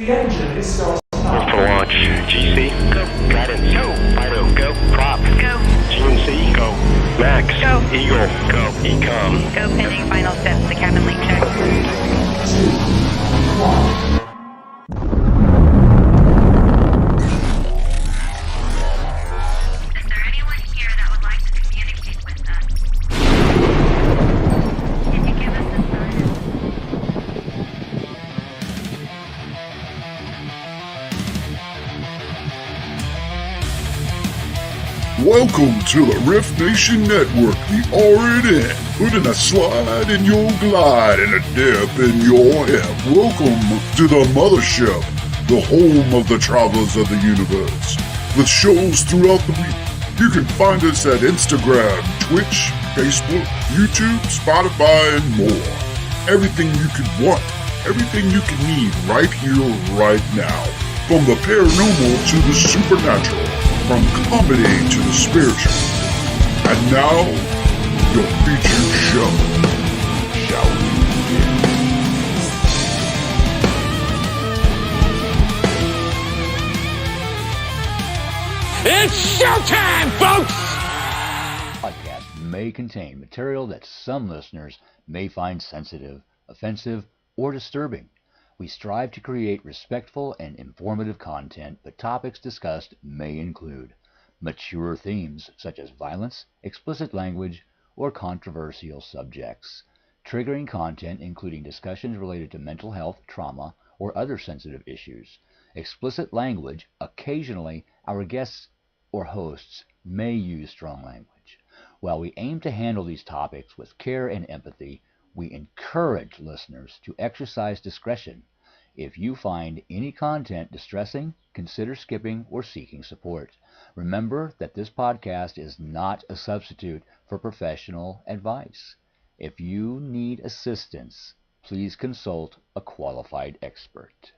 The engine is still Ready for launch. GC, go. Guidance, go. Fido, go. Prop, go. GNC, go. Max, go. Eagle, go. Ecom, Go pending final steps to cabin link check. 2, 1. Is there anyone here that would like to communicate with us? Can you give us a sign? Welcome to the Rift Nation Network, the RNN, putting a slide in your glide and a dip in your hip. Welcome to the mothership, the home of the travelers of the universe. With shows throughout the week, you can find us at Instagram, Twitch, Facebook, YouTube, Spotify, and more. Everything you could want, everything you can need right here, right now. From the paranormal to the supernatural. From comedy to the spiritual. And now, your featured show. Shall we begin? It's showtime, folks! Podcast may contain material that some listeners may find sensitive, offensive, or disturbing. We strive to create respectful and informative content, but topics discussed may include mature themes such as violence, explicit language, or controversial subjects, triggering content including discussions related to mental health, trauma, or other sensitive issues, explicit language. Occasionally, our guests or hosts may use strong language. While we aim to handle these topics with care and empathy, we encourage listeners to exercise discretion. If you find any content distressing, consider skipping or seeking support. Remember that this podcast is not a substitute for professional advice. If you need assistance, please consult a qualified expert.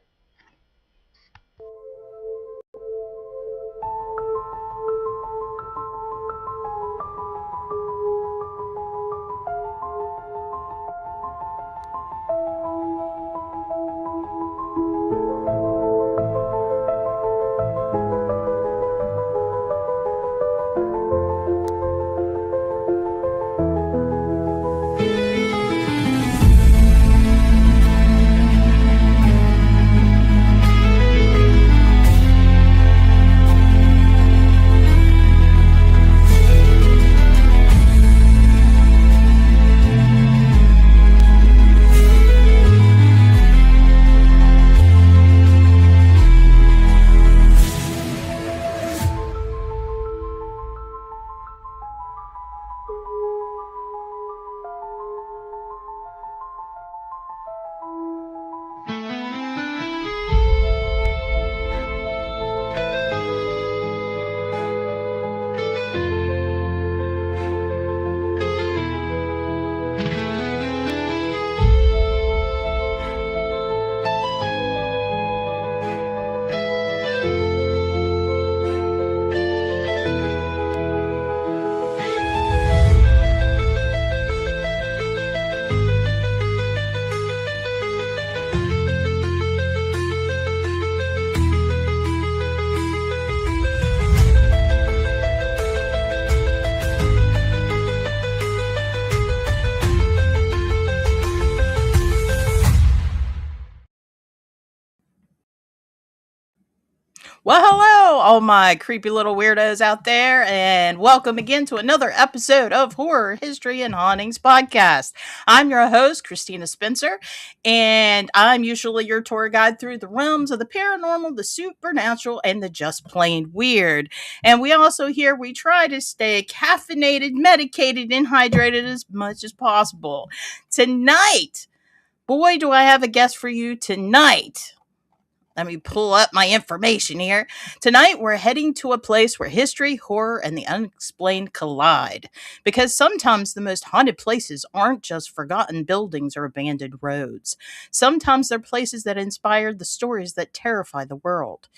Well, hello, all my creepy little weirdos out there, and welcome again to another episode of Horror, History, and Hauntings Podcast. I'm your host, Christina Spencer, and I'm usually your tour guide through the realms of the paranormal, the supernatural, and the just plain weird. And we try to stay caffeinated, medicated, and hydrated as much as possible. Tonight, boy, do I have a guest for you tonight. Let me pull up my information here. Tonight, we're heading to a place where history, horror, and the unexplained collide. Because sometimes the most haunted places aren't just forgotten buildings or abandoned roads. Sometimes they're places that inspire the stories that terrify the world.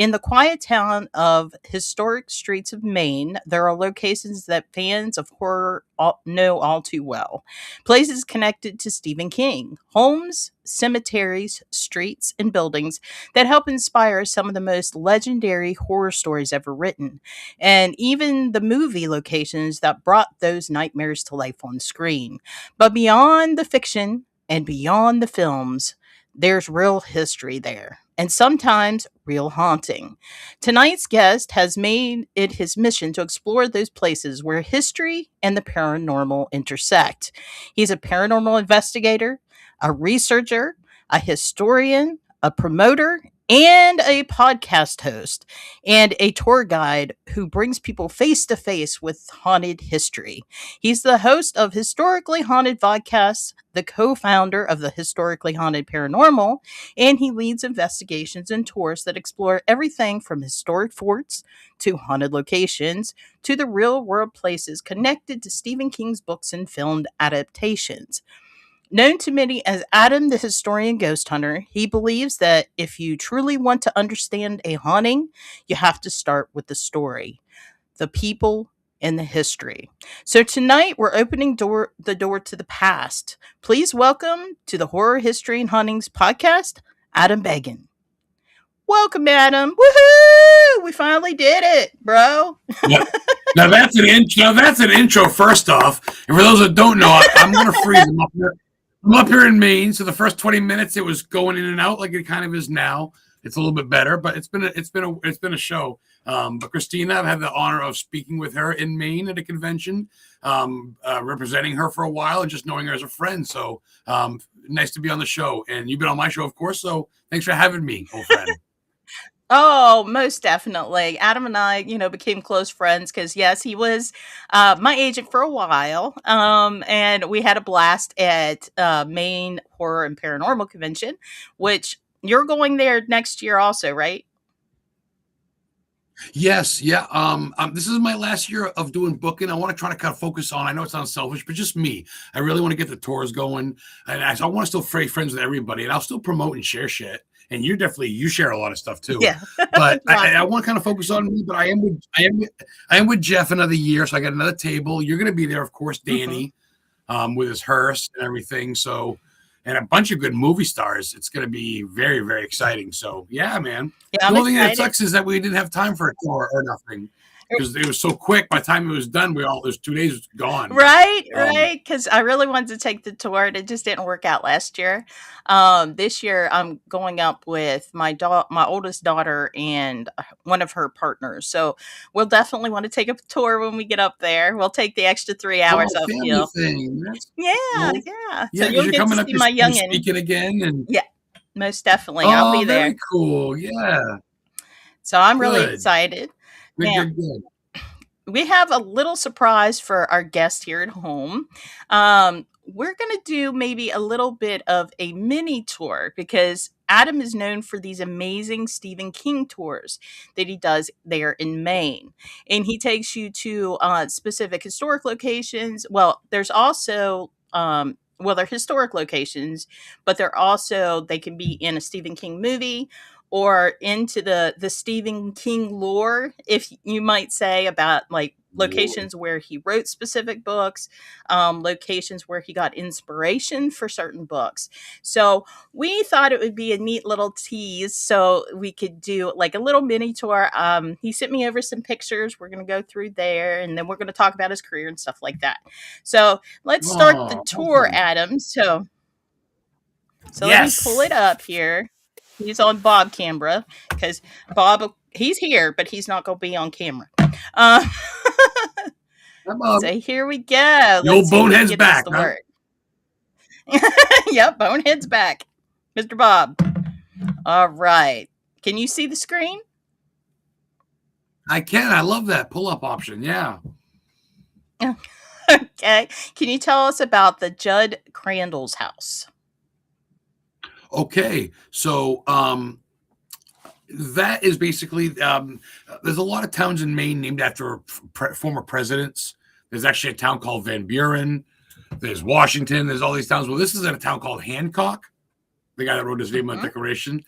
In the quiet town of historic streets of Maine, there are locations that fans of horror know all too well. Places connected to Stephen King, homes, cemeteries, streets, and buildings that help inspire some of the most legendary horror stories ever written, and even the movie locations that brought those nightmares to life on screen. But beyond the fiction and beyond the films, there's real history there, and sometimes real haunting. Tonight's guest has made it his mission to explore those places where history and the paranormal intersect. He's a paranormal investigator, a researcher, a historian, a promoter, and a podcast host, and a tour guide who brings people face to face with haunted history. He's the host of Historically Haunted Vodcast, the co founder of the Historically Haunted Paranormal, and he leads investigations and tours that explore everything from historic forts to haunted locations to the real world places connected to Stephen King's books and filmed adaptations. Known to many as Adam the Historian Ghost Hunter, he believes that if you truly want to understand a haunting, you have to start with the story, the people, and the history. So tonight we're opening the door to the past. Please welcome to the Horror History and Hauntings podcast, Adam Began. Welcome, Adam. Woohoo! We finally did it, bro. Yeah. Now that's an intro. That's an intro. First off, and for those that don't know, I'm going to freeze them up here. I'm up here in Maine, so the first 20 minutes it was going in and out like it kind of is now. It's a little bit better, but it's been a show. But Christina, I've had the honor of speaking with her in Maine at a convention, representing her for a while and just knowing her as a friend. So nice to be on the show, and you've been on my show, of course. So thanks for having me, old friend. Oh, most definitely. Adam and I, became close friends because, yes, he was my agent for a while. And we had a blast at Maine Horror and Paranormal Convention, which you're going there next year also, right? Yes, yeah. This is my last year of doing booking. I want to try to kind of focus on. I know it sounds selfish, but just me. I really want to get the tours going, and I want to still stay friends with everybody, and I'll still promote and share shit. And you share a lot of stuff too. Yeah. But I want to kind of focus on me. But I am with Jeff another year, so I got another table. You're going to be there, of course, Danny, with his hearse and everything. So. And a bunch of good movie stars. It's going to be very, very exciting. So, yeah, man. Yeah, the only thing that sucks is that we didn't have time for a tour or nothing because it was so quick. By the time it was done, those 2 days gone. Right. Because I really wanted to take the tour, and it just didn't work out last year. This year, I'm going up with my oldest daughter and one of her partners. So we'll definitely want to take a tour when we get up there. We'll take the extra 3 hours up here. Yeah. Yeah, so you'll you're get coming to up. see My you're youngin. speaking again, and yeah, most definitely. I'll be there. Very cool. Yeah. So I'm really excited. Good. We have a little surprise for our guest here at home. We're going to do maybe a little bit of a mini tour because Adam is known for these amazing Stephen King tours that he does there in Maine. And he takes you to specific historic locations. Well, there's also, they're historic locations, but they can be in a Stephen King movie or into the Stephen King lore, if you might say, about like locations where he wrote specific books, locations where he got inspiration for certain books. So we thought it would be a neat little tease so we could do like a little mini tour. He sent me over some pictures. We're going to go through there, and then we're going to talk about his career and stuff like that. So let's start the tour, Adam. So Yes. Let me pull it up here. He's on Bob camera because Bob, he's here, but he's not going to be on camera. So here we go. The old bonehead's back. Huh? Yep, bonehead's back. Mr. Bob. All right. Can you see the screen? I can. I love that pull-up option. Yeah. Okay. Can you tell us about the Judd Crandall's house? Okay, so that is basically there's a lot of towns in Maine named after former presidents. There's actually a town called Van Buren. There's Washington. There's all these towns. Well, this is in a town called Hancock, the guy that wrote his name on the Declaration.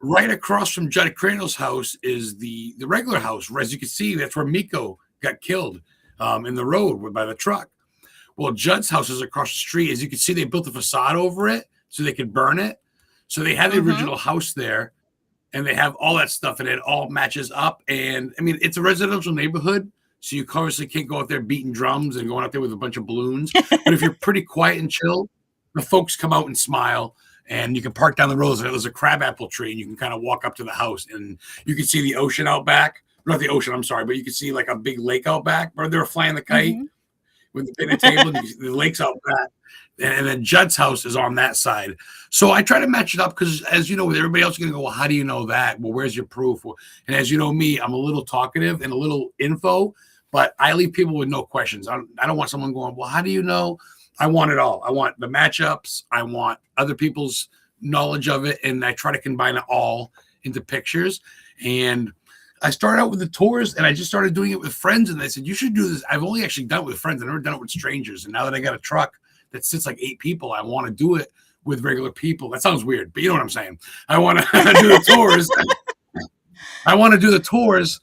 right across from Judd Crandall's house is the regular house. As you can see, that's where Miko got killed in the road by the truck. Well, Judd's house is across the street. As you can see, they built a facade over it so they could burn it. So they had the original house there, and they have all that stuff, and it all matches up. And I mean, it's a residential neighborhood, so you obviously can't go out there beating drums and going out there with a bunch of balloons. But if you're pretty quiet and chill, the folks come out and smile, and you can park down the road. There's a crabapple tree, and you can kind of walk up to the house, and you can see the ocean out back. Not the ocean, I'm sorry, but you can see like a big lake out back where they were flying the kite with the picnic table. And the lake's out back, and then Judd's house is on that side. So I try to match it up because, as you know, with everybody else is going to go, well, how do you know that? Well, where's your proof? And as you know me, I'm a little talkative and a little info, but I leave people with no questions. I don't want someone going, well, how do you know? I want it all. I want the matchups. I want other people's knowledge of it, and I try to combine it all into pictures. And I started out with the tours, and I just started doing it with friends, and they said, you should do this. I've only actually done it with friends. I've never done it with strangers. And now that I got a truck that sits like 8 people, I want to do it with regular people. That sounds weird, but you know what I'm saying. I want to do the tours. I want to do the tours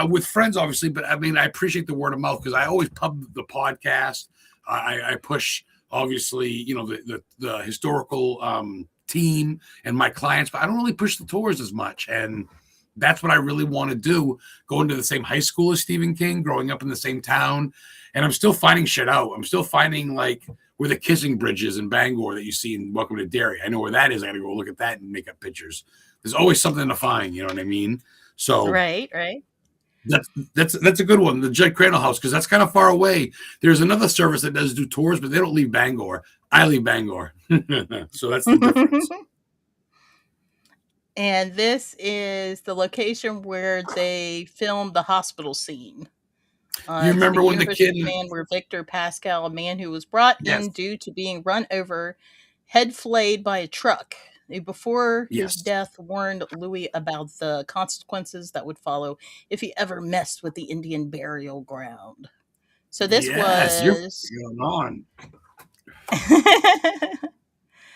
with friends, obviously, but I mean, I appreciate the word of mouth because I always pub the podcast. I push, obviously, you know, the historical team and my clients, but I don't really push the tours as much. And that's what I really want to do. Going to the same high school as Stephen King, growing up in the same town. And I'm still finding shit out. I'm still finding like where the kissing bridges in Bangor that you see in Welcome to Derry. I know where that is. I got to go look at that and make up pictures. There's always something to find. You know what I mean? So Right. that's a good one. The Judd Crandall house, because that's kind of far away. There's another service that does do tours, but they don't leave Bangor. I leave Bangor. So that's the difference. And this is the location where they filmed the hospital scene. You remember when the University kid man where Victor Pascal, a man who was brought in due to being run over, head flayed by a truck, before his death warned Louis about the consequences that would follow if he ever messed with the Indian burial ground. So this was going on.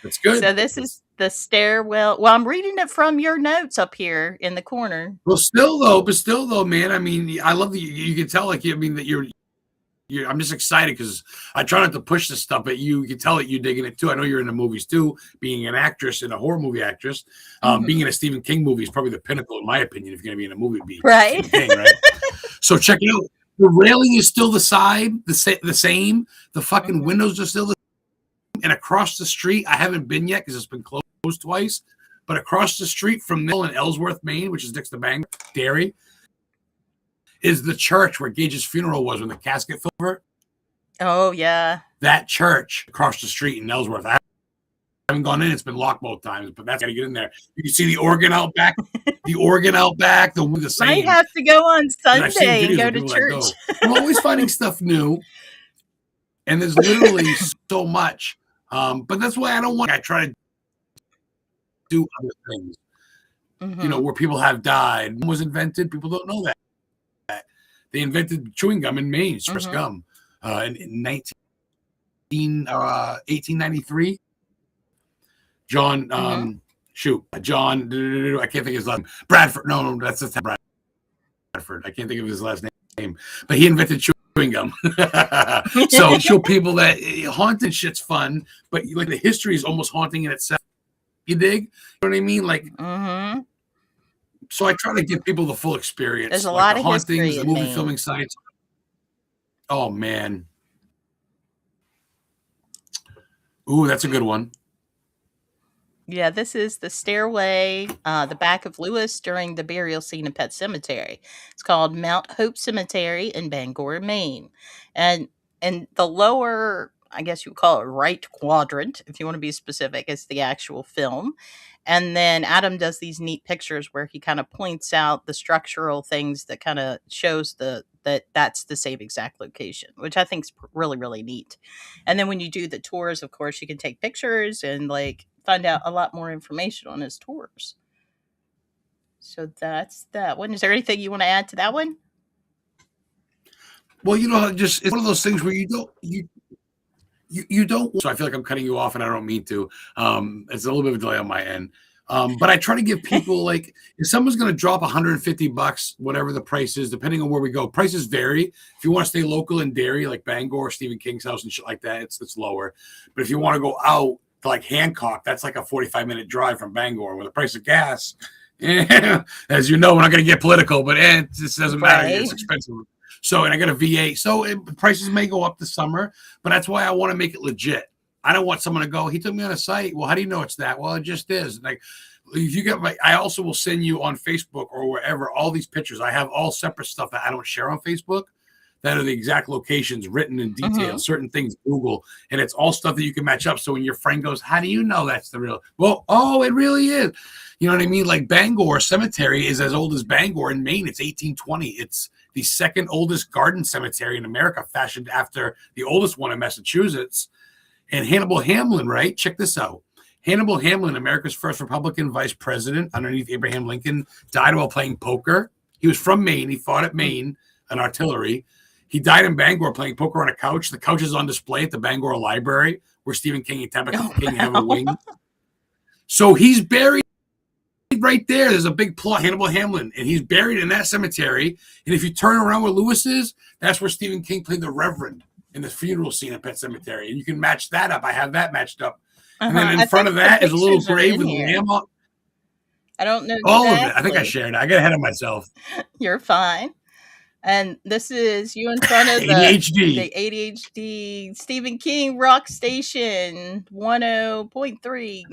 That's good. So this is the stairwell. Well, I'm reading it from your notes up here in the corner. Well, still though, man. I mean, I love that you can tell, like, I mean, that you're. I'm just excited because I try not to push this stuff, but you can tell that you're digging it too. I know you're into movies too, being an actress and a horror movie actress. Being in a Stephen King movie is probably the pinnacle, in my opinion. If you're going to be in a movie, right? Stephen King, right? So check it out. The railing is still the same. The fucking windows are still the same. And across the street, I haven't been yet because it's been closed twice. But across the street from Mill in Ellsworth, Maine, which is next to Bangor, Derry, is the church where Gage's funeral was when the casket fell over. Oh, yeah. That church across the street in Ellsworth. I haven't gone in. It's been locked both times, but that's got to get in there. You can see the organ out back. The same. Might have to go on Sunday and go to church. I'm always finding stuff new. And there's literally so much. But that's why I try to do other things. Mm-hmm. You know, where people have died. Was invented. People don't know that. They invented chewing gum in Maine, Swiss gum, in 1893. John, I can't think of his last name. Bradford. No, that's just Bradford. I can't think of his last name. But he invented chewing gum. So show people that haunted shit's fun, but like the history is almost haunting in itself. You dig? You know what I mean? Like, so I try to give people the full experience. There's a lot of hauntings, history the in movie Maine. filming sites. Oh man. Ooh, that's a good one. Yeah, this is the stairway, the back of Lewis during the burial scene in Pet Cemetery. It's called Mount Hope Cemetery in Bangor, Maine. And the lower, I guess you would call it right quadrant, if you want to be specific, is the actual film. And then Adam does these neat pictures where he kind of points out the structural things that kind of shows that's the same exact location, which I think is really, really neat. And then when you do the tours, of course, you can take pictures and like find out a lot more information on his tours. So that's that one. Is there anything you want to add to that one? Well, you know, just it's one of those things where you don't. So I feel like I'm cutting you off, and I don't mean to. It's a little bit of a delay on my end. But I try to give people, like, if someone's going to drop $150, whatever the price is, depending on where we go, prices vary. If you want to stay local in Derry, like Bangor, Stephen King's house and shit like that, it's lower. But if you want to go out to like Hancock, that's like a 45-minute drive from Bangor with the price of gas. As you know, we're not going to get political, but it just doesn't matter. Right. It's expensive. So, and I got a V8. So prices may go up this summer, but that's why I want to make it legit. I don't want someone to go, he took me on a site. Well, how do you know it's that? Well, it just is. Like, if you get I also will send you on Facebook or wherever all these pictures. I have all separate stuff that I don't share on Facebook that are the exact locations written in detail, certain things, Google, and it's all stuff that you can match up. So when your friend goes, how do you know that's the real? Well, oh, it really is. You know what I mean? Like Bangor Cemetery is as old as Bangor in Maine. It's 1820. It's the second oldest garden cemetery in America, fashioned after the oldest one in Massachusetts. And Hannibal Hamlin, right? Check this out. Hannibal Hamlin, America's first Republican vice president underneath Abraham Lincoln, died while playing poker. He was from Maine. He fought at Maine, an artillery. He died in Bangor playing poker on a couch. The couch is on display at the Bangor Library, where Stephen King and Tabitha King have a wing. So he's buried right there. There's a big plot, Hannibal Hamlin, and he's buried in that cemetery. And if you turn around where Lewis is, that's where Stephen King played the Reverend in the funeral scene at Pet Cemetery. And you can match that up. I have that matched up. And then in front of that is a little grave with a lamb on. I don't know. All of it. I think I shared it. I got ahead of myself. You're fine. And this is you in front of ADHD. The ADHD Stephen King Rock Station 10.3.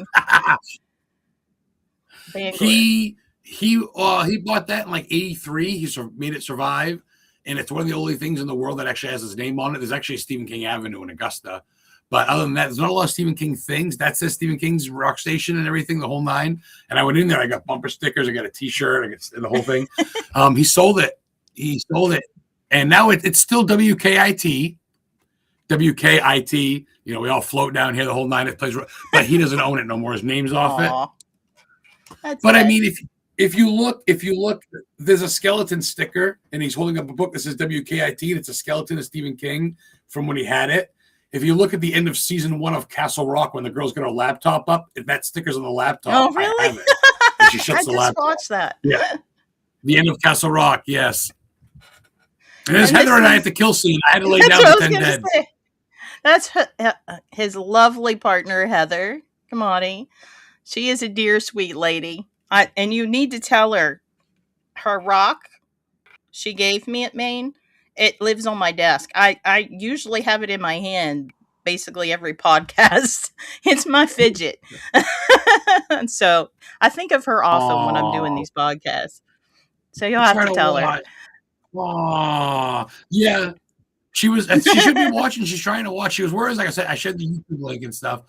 He bought that in like 83. He made it survive. And it's one of the only things in the world that actually has his name on it. There's actually a Stephen King Avenue in Augusta. But other than that, there's not a lot of Stephen King things. That says Stephen King's Rock Station and everything, the whole nine. And I went in there. I got bumper stickers. I got a T-shirt. I got the whole thing. He sold it. And now it's still WKIT. WKIT. You know, we all float down here, the whole nine. It plays, but he doesn't own it no more. His name's off it. But nice. I mean, if you look, there's a skeleton sticker, and he's holding up a book that says WKIT. And it's a skeleton of Stephen King from when he had it. If you look at the end of season 1 of Castle Rock, when the girl's got her laptop up, if that sticker's on the laptop, oh really? I have it. And she shuts the laptop. I just watched that. Yeah, the end of Castle Rock. Yes. And there's Heather and I at the kill scene. I had to lay down with 10 dead. Say. That's his lovely partner, Heather Caminiti. She is a dear, sweet lady. And you need to tell her rock she gave me at Maine, it lives on my desk. I usually have it in my hand basically every podcast. It's my fidget. And so I think of her often when I'm doing these podcasts. So you'll have to tell her. Oh, yeah. She should be watching. She's trying to watch. She was worried, like I said, I shared the YouTube link and stuff.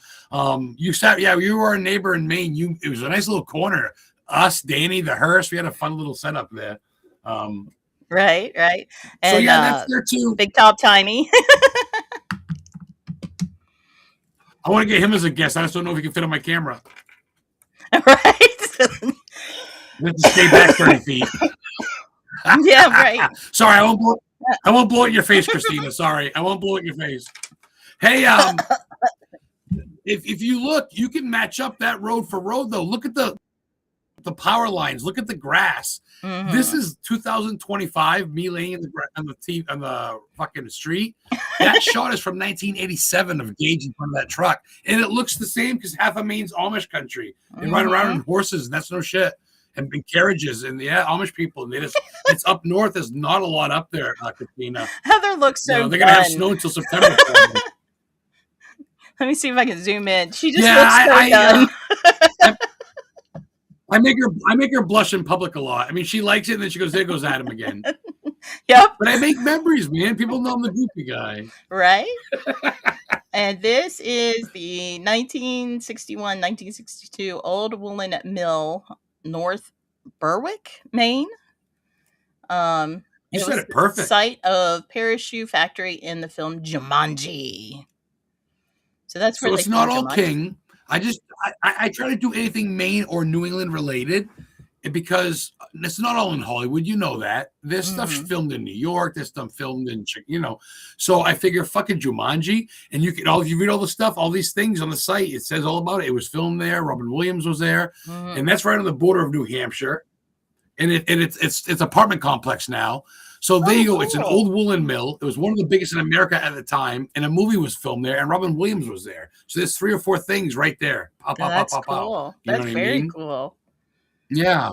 You were a neighbor in Maine. It was a nice little corner. Us, Danny, the hearse. We had a fun little setup there. Right. And so that's there too. Big Top Tiny. I want to get him as a guest. I just don't know if he can fit on my camera. Right. We have to stay back 30 feet. Yeah, right. Sorry, I won't blow it in your face, Christina. Sorry, I won't blow it in your face. Hey, if you look, you can match up that road for road though. Look at the power lines. Look at the grass. Mm-hmm. This is 2025. Me laying on the fucking street. That shot is from 1987 of Gage in front of that truck, and it looks the same because half of Maine's Amish country. They ride around in horses, and that's no shit. And carriages, and Amish people, and it's up north. There's not a lot up there, Christina. Heather looks so. They're gonna have snow until September. Let me see if I can zoom in. She just looks so done. I make her blush in public a lot. I mean, she likes it, and then she goes, "There goes Adam again." Yep. But I make memories, man. People know I'm the goofy guy, right? And this is the 1961-1962 Old Woolen Mill, North Berwick, Maine. You said it perfect. The site of Parachute Factory in the film Jumanji. So that's where it's not all King. I try to do anything Maine or New England related, because it's not all in Hollywood, you know that. There's stuff filmed in New York, there's stuff filmed in, So I figure fucking Jumanji, and you read all the stuff, all these things on the site, it says all about it. It was filmed there. Robin Williams was there, and that's right on the border of New Hampshire, and it's apartment complex now. So there you go. Cool. It's an old woolen mill. It was one of the biggest in America at the time, and a movie was filmed there, and Robin Williams was there. So there's 3 or 4 things right there. That's cool. That's very cool. Yeah.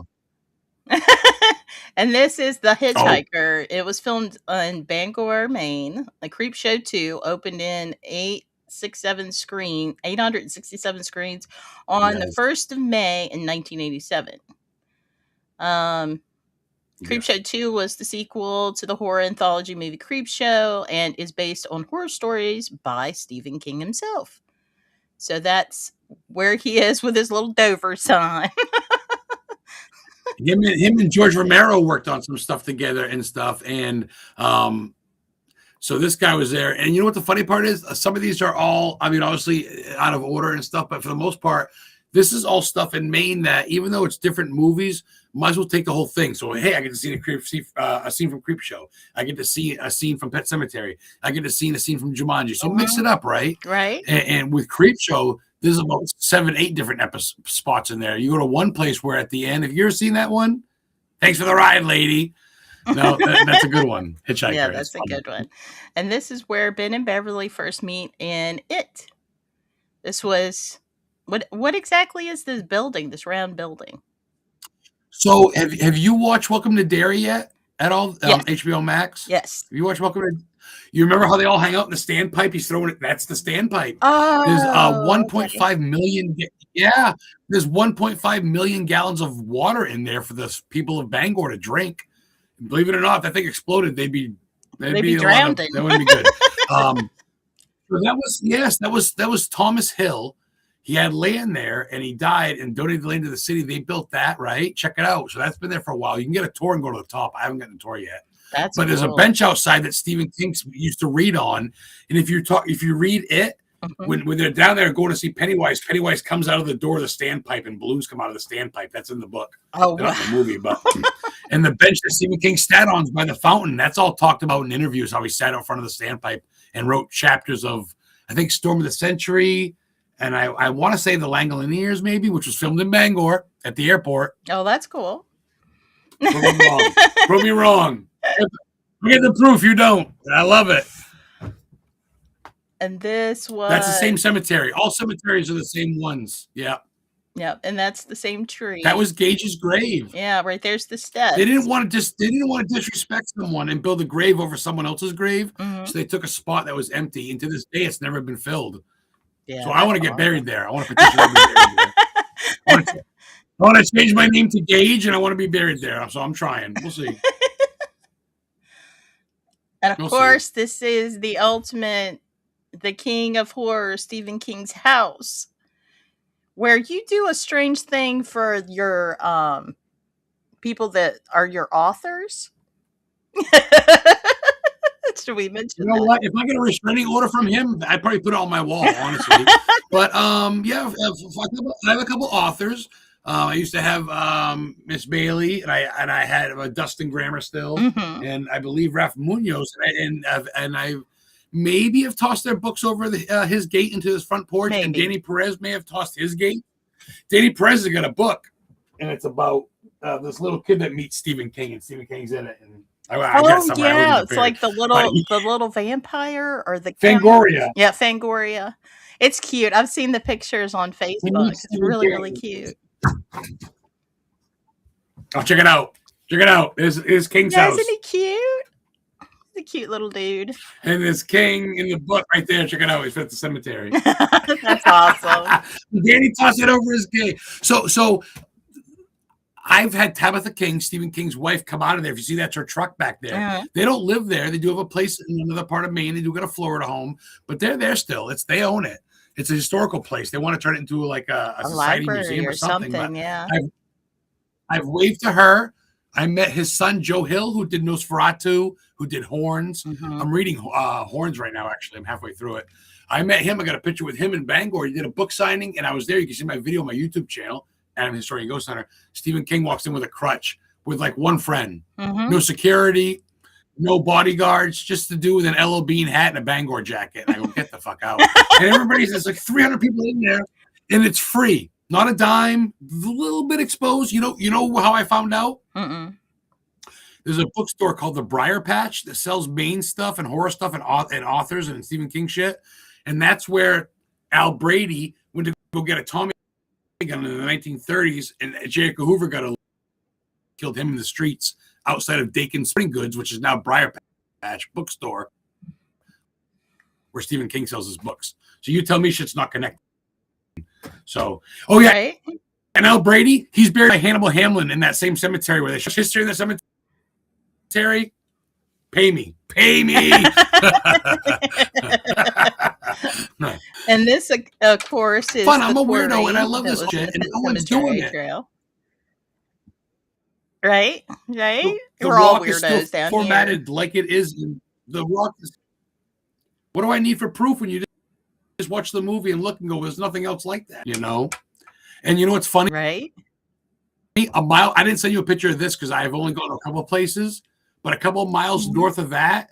And this is The Hitchhiker. It was filmed in Bangor, Maine. The Creepshow 2 opened in 867 screens on the 1st of May in 1987. Creepshow 2 was the sequel to the horror anthology movie Creepshow and is based on horror stories by Stephen King himself. So that's where he is with his little Dover sign. Him and George Romero worked on some stuff together and stuff. And so this guy was there. And you know what the funny part is? Some of these are all, obviously out of order and stuff, but for the most part, this is all stuff in Maine that, even though it's different movies, might as well take the whole thing. So, hey, I get to see a scene from Creepshow. I get to see a scene from Pet Sematary. I get to see a scene from Jumanji. So mix it up, right? Right. And with Creepshow, there's about 7, 8 different spots in there. You go to one place where at the end, have you ever seen that one? Thanks for the ride, lady. No, that's a good one. Hitchhiker. Yeah, that's a good one. And this is where Ben and Beverly first meet in It. This was... What exactly is this building, this round building? So have you watched Welcome to Derry yet at all? Yes. HBO Max? Yes. Have you watched Welcome to... You remember how they all hang out in the standpipe? He's throwing it. That's the standpipe. Oh. There's 1.5 million. Yeah. There's 1.5 million gallons of water in there for the people of Bangor to drink. Believe it or not, if that thing exploded, they'd be drowned. That wouldn't be good. So that was Thomas Hill. He had land there and he died and donated the land to the city. They built that, right? Check it out. So that's been there for a while. You can get a tour and go to the top. I haven't gotten a tour yet. But there's a bench outside that Stephen King used to read on. And if you read it, when they're down there going to see Pennywise comes out of the door of the standpipe and balloons come out of the standpipe. That's in the book. Oh, not in the movie, but and the bench that Stephen King sat on is by the fountain. That's all talked about in interviews, how he sat out front of the standpipe and wrote chapters of, I think, Storm of the Century. And I want to say The Langoliers, maybe, which was filmed in Bangor at the airport. Oh, that's cool. Prove me wrong. Prove me wrong. Get the proof. You don't. I love it. And this was... That's the same cemetery. All cemeteries are the same ones. Yeah. Yep, and that's the same tree. That was Gage's grave. Yeah, right there's the steps. They didn't want to disrespect someone and build a grave over someone else's grave. So they took a spot that was empty. And to this day, it's never been filled. Yeah, so I want to get buried there. I want to petition to be buried there. I want to change my name to Gage, and I want to be buried there. So I'm trying. We'll see. And of course, this is the ultimate, the king of horror, Stephen King's house, where you do a strange thing for your people that are your authors. Should we mention? You know what? If I get a restraining order from him, I'd probably put it on my wall, honestly. But yeah, I have a couple authors. I used to have Miss Bailey, and I had Dustin Grammer still, and I believe Ralph Munoz, and I maybe have tossed their books over his gate into his front porch, and Danny Perez may have tossed his gate. Danny Perez has got a book, and it's about this little kid that meets Stephen King, and Stephen King's in it, and yeah, it's like the little vampire or the Fangoria. Yeah, Fangoria. It's cute. I've seen the pictures on Facebook. It's really, really cute. Oh, check it out. Check it out. Is King's house. Isn't he cute? He's a cute little dude. And there's King in the book right there. Check it out. He's at the cemetery. That's awesome. Danny tossed it over his gate. So I've had Tabitha King, Stephen King's wife, come out of there. If you see, that's her truck back there. They don't live there. They do have a place in another part of Maine. They do got a Florida home, but they're there still. They own it. It's a historical place. They want to turn it into like a society museum or something. Yeah. I've waved to her. I met his son, Joe Hill, who did Nosferatu, who did Horns. I'm reading Horns right now, actually. I'm halfway through it. I met him. I got a picture with him in Bangor. He did a book signing, and I was there. You can see my video on my YouTube channel. Adam Historian Ghost Hunter, Stephen King walks in with a crutch with like one friend, Mm-hmm. no security, no bodyguards, just the dude with an L.O. Bean hat and a Bangor jacket. And I go, get the fuck out. And everybody's, there's like 300 people in there, and it's free. Not a dime, a little bit exposed. You know how I found out? Mm-mm. There's a bookstore called the Briar Patch that sells Maine stuff and horror stuff and authors and Stephen King shit. And that's where Al Brady went to go get a Tommy gun in the 1930s, and J. Edgar Hoover killed him in the streets outside of Dakin Sporting Goods, which is now Briar Patch bookstore, where Stephen King sells his books. So you tell me shit's not connected. So, oh yeah, Right? and Al Brady, he's buried by Hannibal Hamlin in that same cemetery where they show history in the cemetery. Pay me. And this, of course, is Fun. I'm the a weirdo, quarry and I love that this was shit, in and the no one's cemetery doing it. trail. Right? The We're all Rock is still weirdos down formatted like it is. In the Rock is. What do I need for proof when you just watch the movie and look and go, there's nothing else like that, you know? And you know what's funny? here. Right? A mile. I didn't send you a picture of this because I've only gone to a couple of places, but a couple of miles north of that,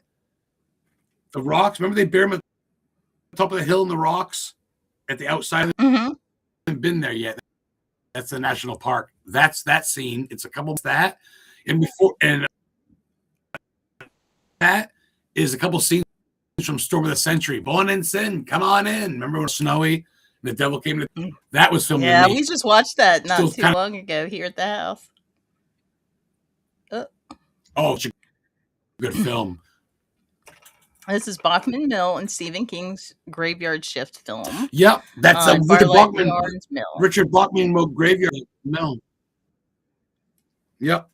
the rocks. Remember they bury them at the top of the hill in the rocks at the outside. Mm-hmm. I haven't been there yet. That's the national park. That's that scene. It's a couple of that, and that is a couple scenes from Storm of the Century. Born in Sin, come on in. Remember when it was snowy? The devil came to. That was filmed. Yeah, in we just watched that not Still too kinda- long ago here at the house. Oh, it's a good film. This is Bachman Mill and Stephen King's Graveyard Shift film. Yep, that's on Richard Firelight Bachman. Yarns Mill. Richard Bachman Graveyard Mill. Yep.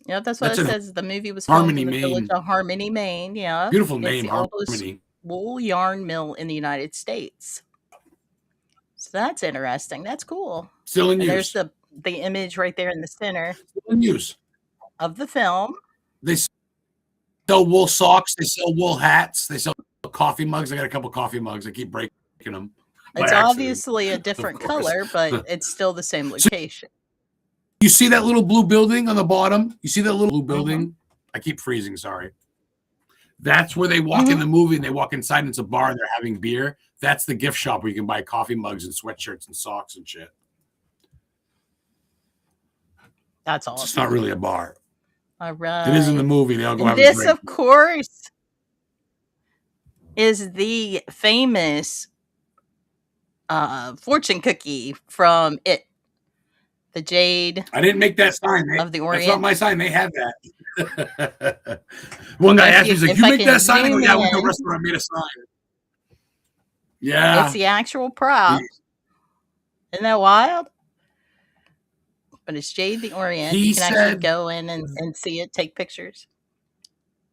Yep, that's what That's it in says. The movie was filmed Harmony, in the Maine. village of Harmony, Maine. Yeah. Beautiful It's name, the oldest Harmony. wool yarn mill in the United States. So that's interesting. That's cool. Still in And there's use. the image right there in the center Still in use. of the film. They sell wool socks. They sell wool hats. They sell coffee mugs. I got a couple coffee mugs. I keep breaking them. by It's accident. obviously a different course. color, but it's still the same location. You see that little blue building on the bottom? You see that little blue building? I keep freezing, sorry. That's where they walk in the movie, and they walk inside, and it's a bar, and they're having beer. That's the gift shop where you can buy coffee mugs and sweatshirts and socks and shit. That's It's awesome. not really a bar. All right. It is in the movie. They all go And have a this, drink. of course, is the famous fortune cookie from It. The Jade I didn't make that sign. of the That's Orient. not my sign. They have that. One guy If asked me, you- he's like, if you I make can that sign? I go, zoom yeah, I went to a in. restaurant and made a sign. Yeah. It's the actual prop. Isn't that wild? But it's Jade the Orient. He You can actually said- go in and see it, take pictures.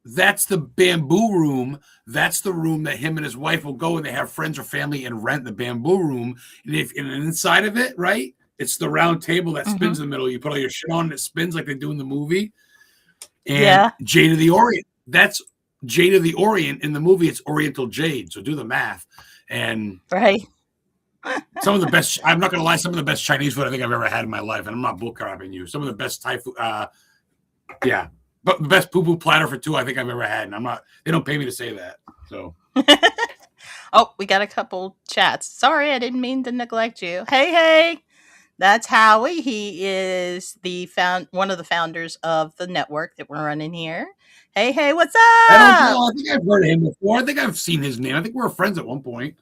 That's the bamboo room. That's the room that him and his wife will go and they have friends or family and rent the bamboo room. And inside of it, right, it's the round table that spins in the middle. You put all your shit on and it spins like they do in the movie. And Yeah. Jade of the Orient. That's Jade of the Orient. In the movie, it's Oriental Jade. So do the math. And Right? some of the best, I'm not going to lie, some of the best Chinese food I think I've ever had in my life. And I'm not bullcrapping you. Some of the best Thai food. Yeah. But the best poo-poo platter for two I think I've ever had. And I'm not, they don't pay me to say that. So. Oh, we got a couple chats. Sorry, I didn't mean to neglect you. Hey. That's Howie. He is one of the founders of the network that we're running here. Hey, what's up? I don't know. I think I've heard of him before. I think I've seen his name. I think we were friends at one point.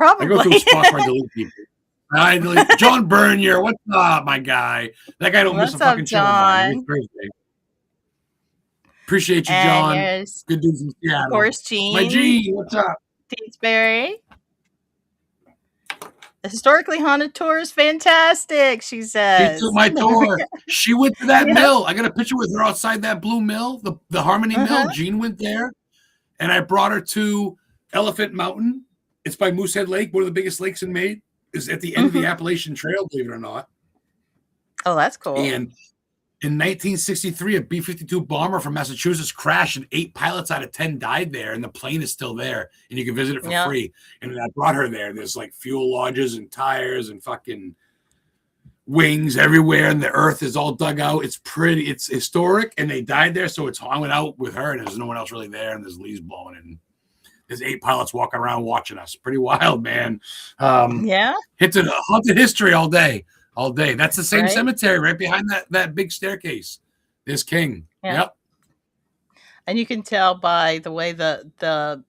I go through Probably. spots where I delete people. I delete John Bernier. What's up, my guy? That guy don't miss a What's up, fucking show. of mine. John? Every Thursday. Appreciate you, And John. there's, Good dudes in Seattle. of course, Gene. My G, what's up? Teensbury. The Historically Haunted Tour is fantastic, she She says. took my tour. She went to that mill. I got a picture with her outside that blue mill, the Harmony Mill. Jean went there, and I brought her to Elephant Mountain. It's by Moosehead Lake, one of the biggest lakes in Maine. Is at the end of the Appalachian Trail, believe it or not. Oh, that's cool. And in 1963, a B-52 bomber from Massachusetts crashed, and 8 pilots out of 10 died there, and the plane is still there, and you can visit it for free. And I brought her there. There's like fuel lodges and tires and fucking wings everywhere, and the earth is all dug out. It's pretty. It's historic, and they died there, so it's. I went out with her, and there's no one else really there, and there's leaves blowing, and there's 8 pilots walking around watching us. Pretty wild, man. Yeah. Hits a haunted history all day. That's the same Right. cemetery right behind that big staircase. There's King. Yeah. Yep. And you can tell by the way the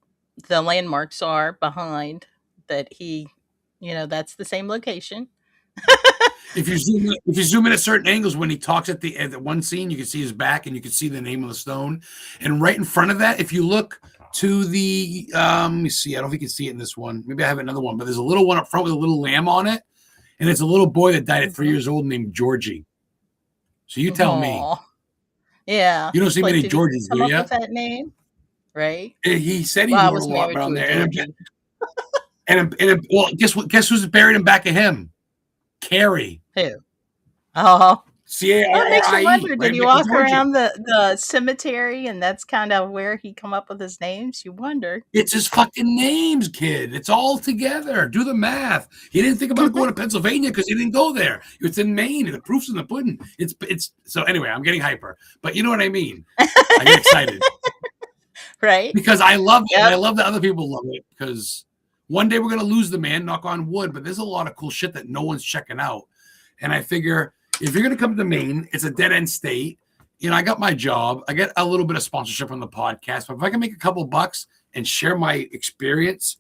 landmarks are behind that that's the same location. If you zoom in at certain angles, when he talks at the one scene, you can see his back and you can see the name of the stone. And right in front of that, if you look to the let me see, I don't think you can see it in this one. Maybe I have another one, but there's a little one up front with a little lamb on it, and it's a little boy that died at 3 years old named Georgie. So you tell me. Aw. Yeah. You don't see many did he Georges, come do up you? with that name, right? He said he Well, I wrote was a lot married around to a there. Georgie. Well, guess who's buried in back of him? Carrie. Who? Oh, C-A-R-R-I-E. that makes you wonder. right Did you next to walk Georgie. around the cemetery, and that's kind of where he come up with his names? You wonder. It's his fucking names, kid. It's all together. Do the math. He didn't think about going to Pennsylvania because he didn't go there. It's in Maine, and the proof's in the pudding. It's so anyway. I'm getting hyper, but you know what I mean. I get excited Right? because I love it. Yep. And I love that other people love it because one day we're gonna lose the man. Knock on wood. But there's a lot of cool shit that no one's checking out, and I figure if you're gonna come to Maine, it's a dead end state. You know, I got my job. I get a little bit of sponsorship on the podcast, but if I can make a couple bucks and share my experience,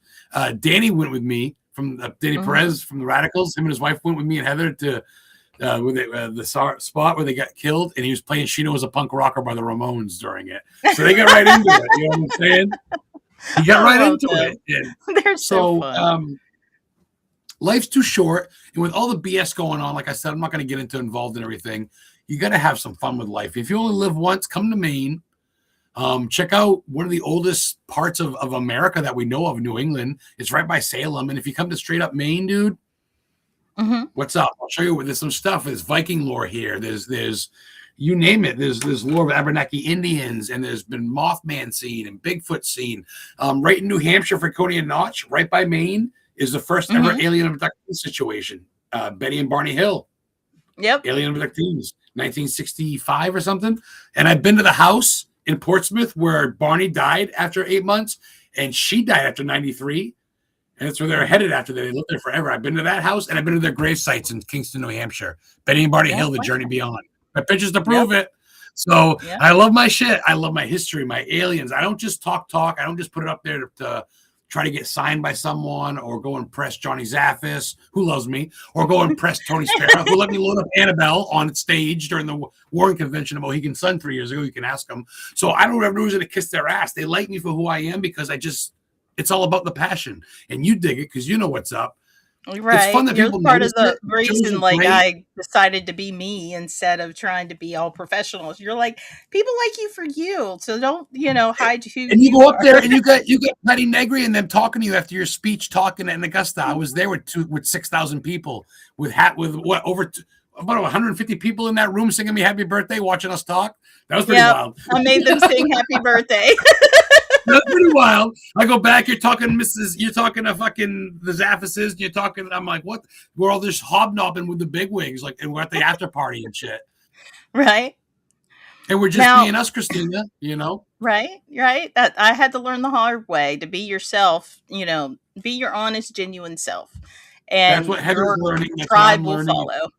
Danny went with me from Danny Perez from the Radicals. Him and his wife went with me and Heather to the spot where they got killed, and he was playing "She Knows a Punk Rocker" by the Ramones during it. So they got right into it. You know what I'm saying? He got right into it. And They're so fun. Life's too short, and with all the BS going on, like I said, I'm not going to get involved in everything. You got to have some fun with life. If you only live once, come to Maine. Check out one of the oldest parts of America that we know of, New England. It's right by Salem, and if you come to straight up Maine, dude, what's up? I'll show you. There's some stuff. There's Viking lore here. There's you name it. There's lore of Abenaki Indians, and there's been Mothman seen and Bigfoot seen. Right in New Hampshire, Franconia Notch, right by Maine, is the first ever alien abduction situation. Betty and Barney Hill. Yep. Alien abductees, 1965 or something. And I've been to the house in Portsmouth where Barney died after 8 months, and she died after 93. And that's where they're headed after that. They lived there forever. I've been to that house, and I've been to their grave sites in Kingston, New Hampshire. Betty and Barney Hill, The Journey Beyond. My pictures to prove it. So I love my shit. I love my history, my aliens. I don't just talk. I don't just put it up there to try to get signed by someone or go and press Johnny Zaffis, who loves me, or go and press Tony Sparrow, who let me load up Annabelle on stage during the Warren Convention of Mohegan Sun 3 years ago. You can ask them. So I don't have no reason to kiss their ass. They like me for who I am because it's all about the passion. And you dig it because you know what's up. Right. It's fun that You're people part of notice the it. Shows reason, are like, great. I decided to be me instead of trying to be all professionals. You're like, people like you for you. So don't, hide who And you go up are. there and you got Patty Negri and them talking to you after your speech talking in Augusta. I was there with 6,000 people about 150 people in that room singing me happy birthday, watching us talk. That was pretty wild. I made them sing happy birthday. That's pretty wild. I go back, you're talking to fucking the Zappases, and you're talking, I'm like, what? We're all just hobnobbing with the bigwigs, like, and we're at the after party and shit. Right. And we're just being us, Christina, Right. That I had to learn the hard way to be yourself, be your honest, genuine self. And that's what Heather's learning. That's tribe what I'm will learning. follow.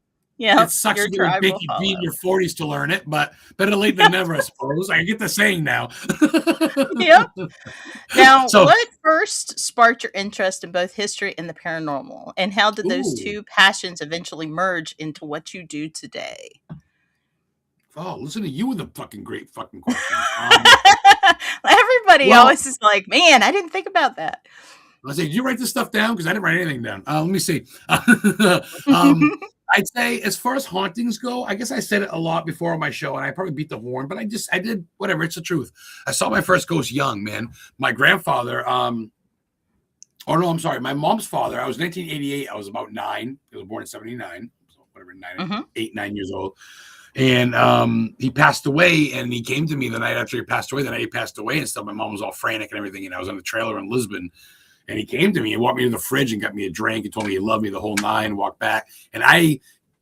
Yeah. It sucks your to tribe will be follow. in your 40s to learn it, but better late than never, I suppose. I get the saying now. Yep. Now, So- what first sparked your interest in both history and the paranormal? And how did those two passions eventually merge into what you do today? Oh, listen to you with the fucking great fucking questions. Everybody well- always is like, man, I didn't think about that. I say, did you write this stuff down? Because I didn't write anything down. Let me see. I'd say as far as hauntings go, I guess I said it a lot before on my show, and I probably beat the horn, but I did whatever. It's the truth. I saw my first ghost young, man. My grandfather, my mom's father. I was 1988. I was about 9. He was born in 79. So whatever, 9 years old. And he passed away, and he came to me the night after he passed away. The night he passed away and stuff, my mom was all frantic and everything, and I was on the trailer in Lisbon. And he came to me and walked me to the fridge and got me a drink and told me he loved me the whole 9, walked back. And I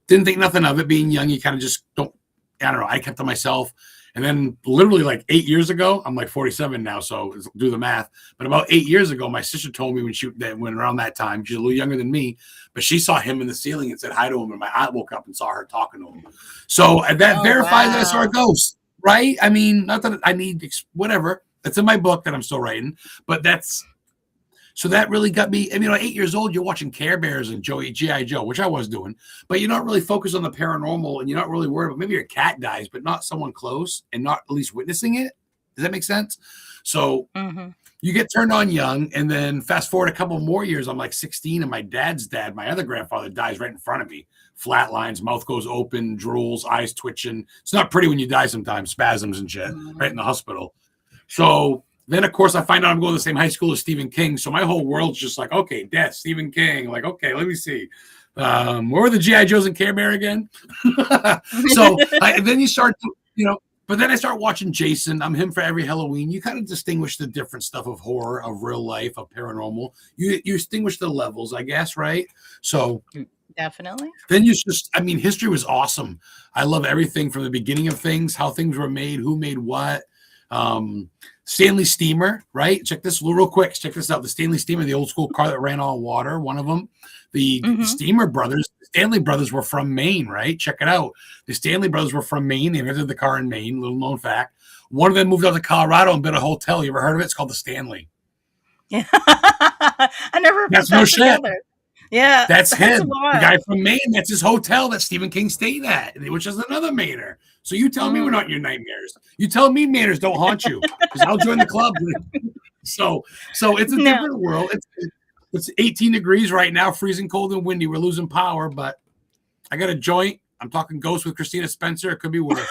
didn't think nothing of it. Being young, you kind of just don't. I don't know. I kept to myself. And then literally like 8 years ago, I'm like 47 now, so do the math. But about 8 years ago, my sister told me when around that time, she's a little younger than me, but she saw him in the ceiling and said hi to him. And my aunt woke up and saw her talking to him. So that verifies that I saw a ghost, right? I mean, not that I need whatever. That's in my book that I'm still writing, but so that really got me. I mean, at 8 years old, you're watching Care Bears and G.I. Joe, which I was doing, but you're not really focused on the paranormal, and you're not really worried about maybe your cat dies, but not someone close and not at least witnessing it. Does that make sense? So you get turned on young, and then fast forward a couple more years, I'm like 16, and my dad's dad, my other grandfather, dies right in front of me. Flat lines, mouth goes open, drools, eyes twitching. It's not pretty when you die sometimes, spasms and shit, right in the hospital. So then, of course, I find out I'm going to the same high school as Stephen King. So my whole world's just like, okay, death, Stephen King. Like, okay, let me see. Where were the G.I. Joes and Care Bear again? So then you start to, but then I start watching Jason. I'm him for every Halloween. You kind of distinguish the different stuff of horror, of real life, of paranormal. You distinguish the levels, I guess, right? So definitely. Then history was awesome. I love everything from the beginning of things, how things were made, who made what. Stanley Steamer, right? Check this real quick. Check this out. The Stanley Steamer, the old school car that ran on water, one of them. The Steamer brothers, the Stanley brothers were from Maine, right? Check it out. The Stanley brothers were from Maine. They invented the car in Maine, little known fact. One of them moved out to Colorado and built a hotel. You ever heard of it? It's called the Stanley. Yeah. I never That's put no that shit. together. Yeah. That's him. A lot. The guy from Maine, that's his hotel that Stephen King stayed at, which is another Mainer. So you tell me we're not in your nightmares. You tell me Mainers don't haunt you, because I'll join the club. So it's a different world. It's 18 degrees right now, freezing cold and windy. We're losing power, but I got a joint. I'm talking ghosts with Christina Spencer. It could be worse.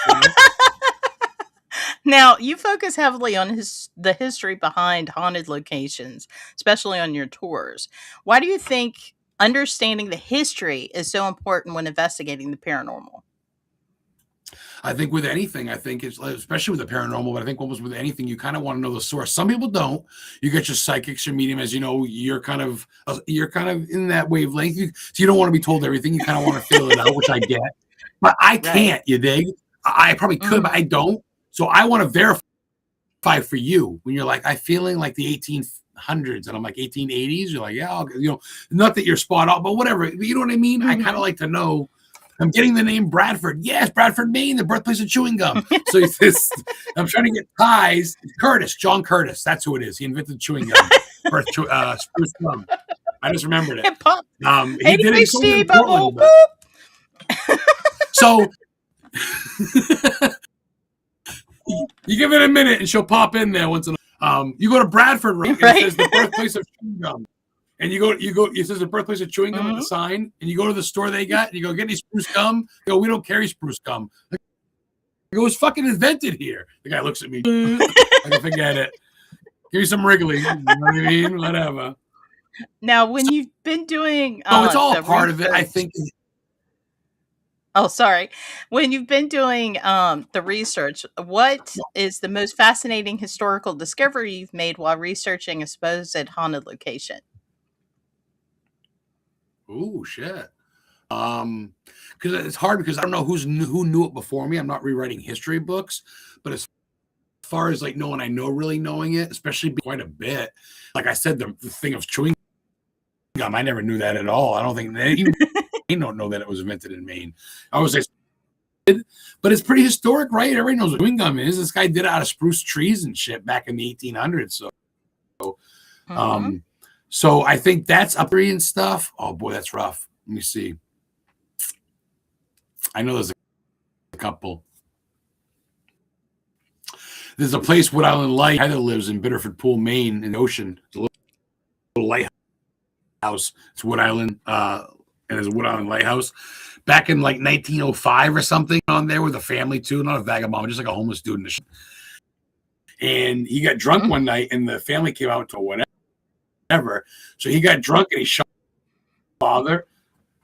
Now, you focus heavily on the history behind haunted locations, especially on your tours. Why do you think understanding the history is so important when investigating the paranormal? I think with anything, it's especially with the paranormal, but I think almost with anything, you kind of want to know the source. Some people don't. You get your psychics, your medium, as you know, you're kind of in that wavelength. So you don't want to be told everything. You kind of want to feel it out, which I get. But I can't, you dig? I probably could, but I don't. So I want to verify for you when you're like, I'm feeling like the 1800s, and I'm like 1880s. You're like, yeah, not that you're spot on, but whatever. You know what I mean? I kind of like to know. I'm getting the name Bradford. Yes, Bradford, Maine, the birthplace of chewing gum. So I'm trying to get ties. John Curtis. That's who it is. He invented chewing gum. Spruce gum. I just remembered it. He did it in Portland. So you give it a minute and she'll pop in there once in a you go to Bradford, right? And it says the birthplace of chewing gum. And you go, it says the birthplace of chewing gum at the sign, and you go to the store they got, and you go, get any spruce gum? They go, we don't carry spruce gum. I go, it was fucking invented here. The guy looks at me, I can forget it. Give me some Wrigley. You know what I mean? Whatever. Now, when you've been doing it's all part of it, I think. Oh, sorry. When you've been doing the research, what is the most fascinating historical discovery you've made while researching a supposed haunted location? Oh shit. Because it's hard because I don't know who knew it before me. I'm not rewriting history books, but as far as like knowing, I know really knowing it, especially quite a bit. Like I said, the thing of chewing gum, I never knew that at all. I don't think they don't know that it was invented in Maine. I was like, but it's pretty historic, right? Everybody knows what chewing gum is. This guy did it out of spruce trees and shit back in the 1800s. So I think that's up there and stuff. Oh boy, that's rough. Let me see. I know there's a couple. There's a place, Wood Island Light. Heather lives in Biddeford Pool, Maine, in the ocean. It's a little lighthouse. It's Wood Island, and there's a Wood Island Lighthouse. Back in like 1905 or something, on there with a family too, not a vagabond, just like a homeless dude in the shit. And he got drunk one night, and the family came out to whatever. So he got drunk and he shot his father.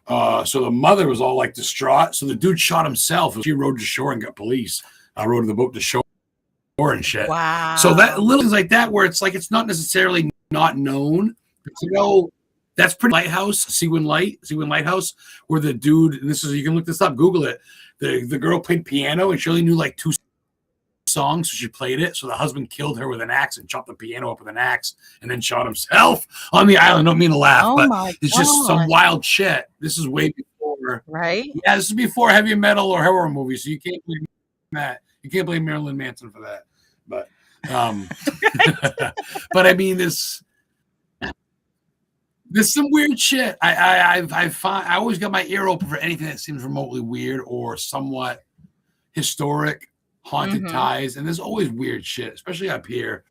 So the mother was all like distraught. So the dude shot himself. She rode to shore and got police. Rode the boat to shore and shit. Wow. So that little things like that, where it's like it's not necessarily not known, but That's pretty lighthouse, Seguin Lighthouse, where the dude, and this is, you can look this up, Google it. The girl played piano and she only knew like 2 songs, so she played it. So the husband killed her with an axe and chopped the piano up with an axe and then shot himself on the island. Don't mean to laugh, Oh but my it's just some God. wild shit. This is way before. Right? Yeah, this is before heavy metal or horror movies, so you can't blame that. You can't blame Marilyn Manson for that. But but I mean, there's some weird shit. I always got my ear open for anything that seems remotely weird or somewhat historic, haunted ties, and there's always weird shit, especially up here.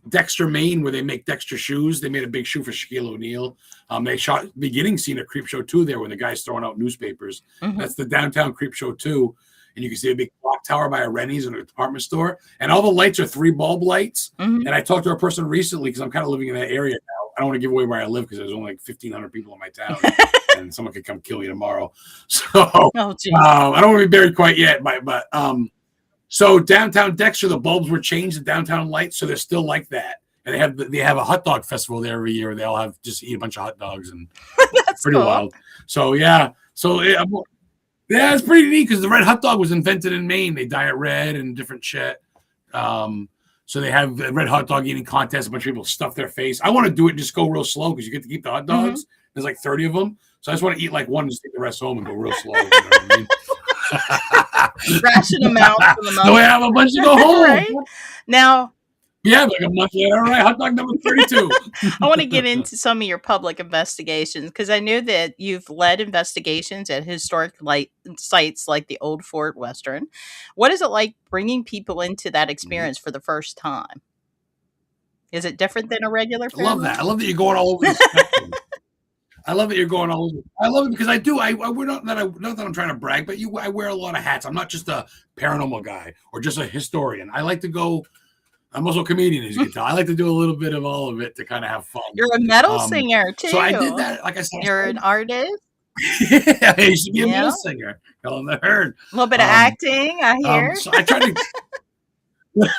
Dexter, Maine, where they make Dexter shoes. They made a big shoe for Shaquille O'Neal. They shot the beginning scene of Creep Show 2 there when the guy's throwing out newspapers. That's the downtown Creep Show 2. And you can see a big clock tower by a Rennie's in a department store. And all the lights are 3 bulb lights. And I talked to a person recently because I'm kind of living in that area now. I don't want to give away where I live because there's only like 1,500 people in my town. And someone could come kill me tomorrow. So I don't want to be buried quite yet. But so downtown Dexter, the bulbs were changed to downtown lights. So they're still like that. And they have a hot dog festival there every year. They all have just eat a bunch of hot dogs. And That's pretty cool. wild. So, yeah. So, yeah, it's pretty neat because the red hot dog was invented in Maine. They dye it red and different shit. So they have the red hot dog eating contest. A bunch of people stuff their face. I want to do it and just go real slow because you get to keep the hot dogs. There's like 30 of them. So I just want to eat like one and just take the rest home and go real slow. You know what I mean? Ration them out for the So I have a bunch to go home. Right? Now, Yeah, like a month later. All right, hot dog number 32. I want to get into some of your public investigations because I know that you've led investigations at historic sites like the Old Fort Western. What is it like bringing people into that experience for the first time? Is it different than a regular I love paranormal? that. I love that you're going all over the spectrum. I love that you're going all over. I love it because I do. We're not that I'm trying to brag, but I wear a lot of hats. I'm not just a paranormal guy or just a historian. I like to go. I'm also a comedian, as you can tell. I like to do a little bit of all of it to kind of have fun. You're a metal singer too. So I did that. Like I said, You're an artist. I used to be a metal singer. Tell them I heard. A little bit of acting, I hear. So I try to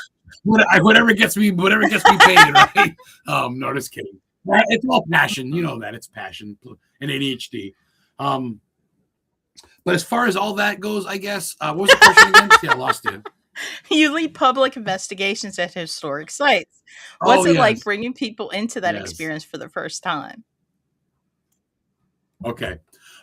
whatever gets me paid, right? No, just kidding. It's all passion, you know that it's passion and ADHD. But as far as all that goes, I guess what was the question again? See, I lost you. You lead public investigations at historic sites. What's it like bringing people into that experience for the first time? Okay.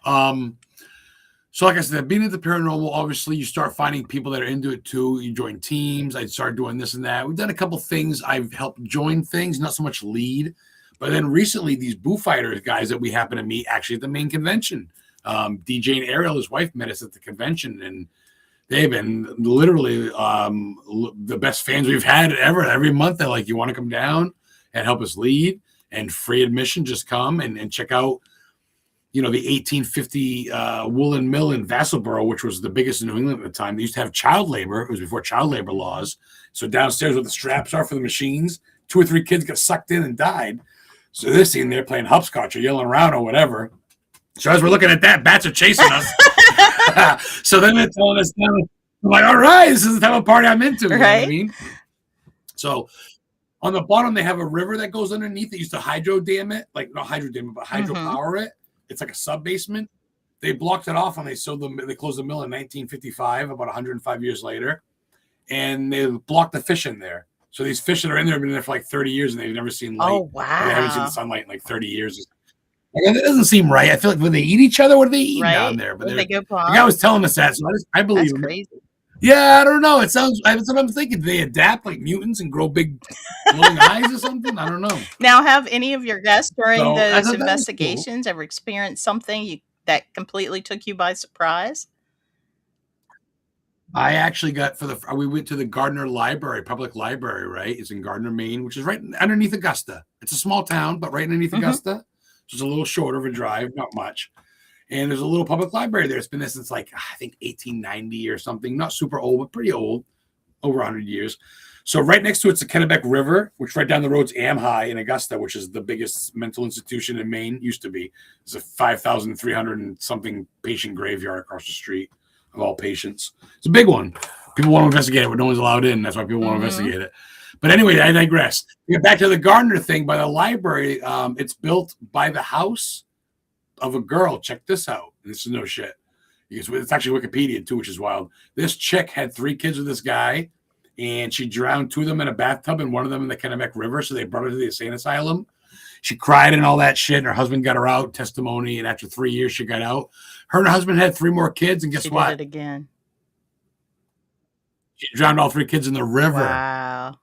So like I said, being into paranormal, obviously you start finding people that are into it too. You join teams. I started doing this and that. We've done a couple things. I've helped join things, not so much lead. But then recently, these Boo Fighters guys that we happen to meet actually at the main convention. DJ and Ariel, his wife, met us at the convention, and they've been literally the best fans we've had ever. Every month, they're like, "You want to come down and help us lead?" And free admission, just come and check out, the 1850 woolen mill in Vassalboro, which was the biggest in New England at the time. They used to have child labor. It was before child labor laws. So downstairs where the straps are for the machines, 2 or 3 kids got sucked in and died. So they're sitting there playing hopscotch or yelling around or whatever. So as we're looking at that, bats are chasing us. So then they're telling us, I'm like, all right, this is the type of party I'm into. You know what I mean? So on the bottom, they have a river that goes underneath. They used to hydro dam it, like not hydro dam it, but hydro power it. It's like a sub basement. They blocked it off and they closed the mill in 1955, about 105 years later. And they blocked the fish in there. So these fish that are in there have been there for like 30 years and they've never seen light. Oh, wow. They haven't seen the sunlight in like 30 years. Like, it doesn't seem right. I feel like when they eat each other, what are they eating down there? But they go the guy was telling us that, so I believe him. Crazy. Yeah, I don't know. That's what I'm thinking. Do they adapt like mutants and grow big glowing eyes or something? I don't know. Now, have any of your guests during those cool. investigations ever experienced something that completely took you by surprise? I actually we went to the Gardner Library, public library, right? It's in Gardner, Maine, which is right underneath Augusta. It's a small town, but right underneath Augusta. So it's a little shorter of a drive, not much. And there's a little public library there. It's been there since I think 1890 or something. Not super old, but pretty old, over 100 years. So right next to it's the Kennebec River, which right down the road's Amhi in Augusta, which is the biggest mental institution in Maine, used to be. It's a 5,300 and something patient graveyard across the street of all patients. It's a big one. People want to investigate it, but no one's allowed in. That's why people want to investigate it. But anyway, I digress. To get back to the Gardner thing by the library. It's built by the house of a girl. Check this out. This is no shit. It's actually Wikipedia too, which is wild. This chick had 3 kids with this guy, and she drowned 2 of them in a bathtub and 1 of them in the Kennebec River. So they brought her to the insane asylum. She cried and all that shit, and her husband got her out, testimony, and after 3 years, she got out. Her and her husband had 3 more kids, and guess what? Did it again. She drowned all 3 kids in the river. Wow.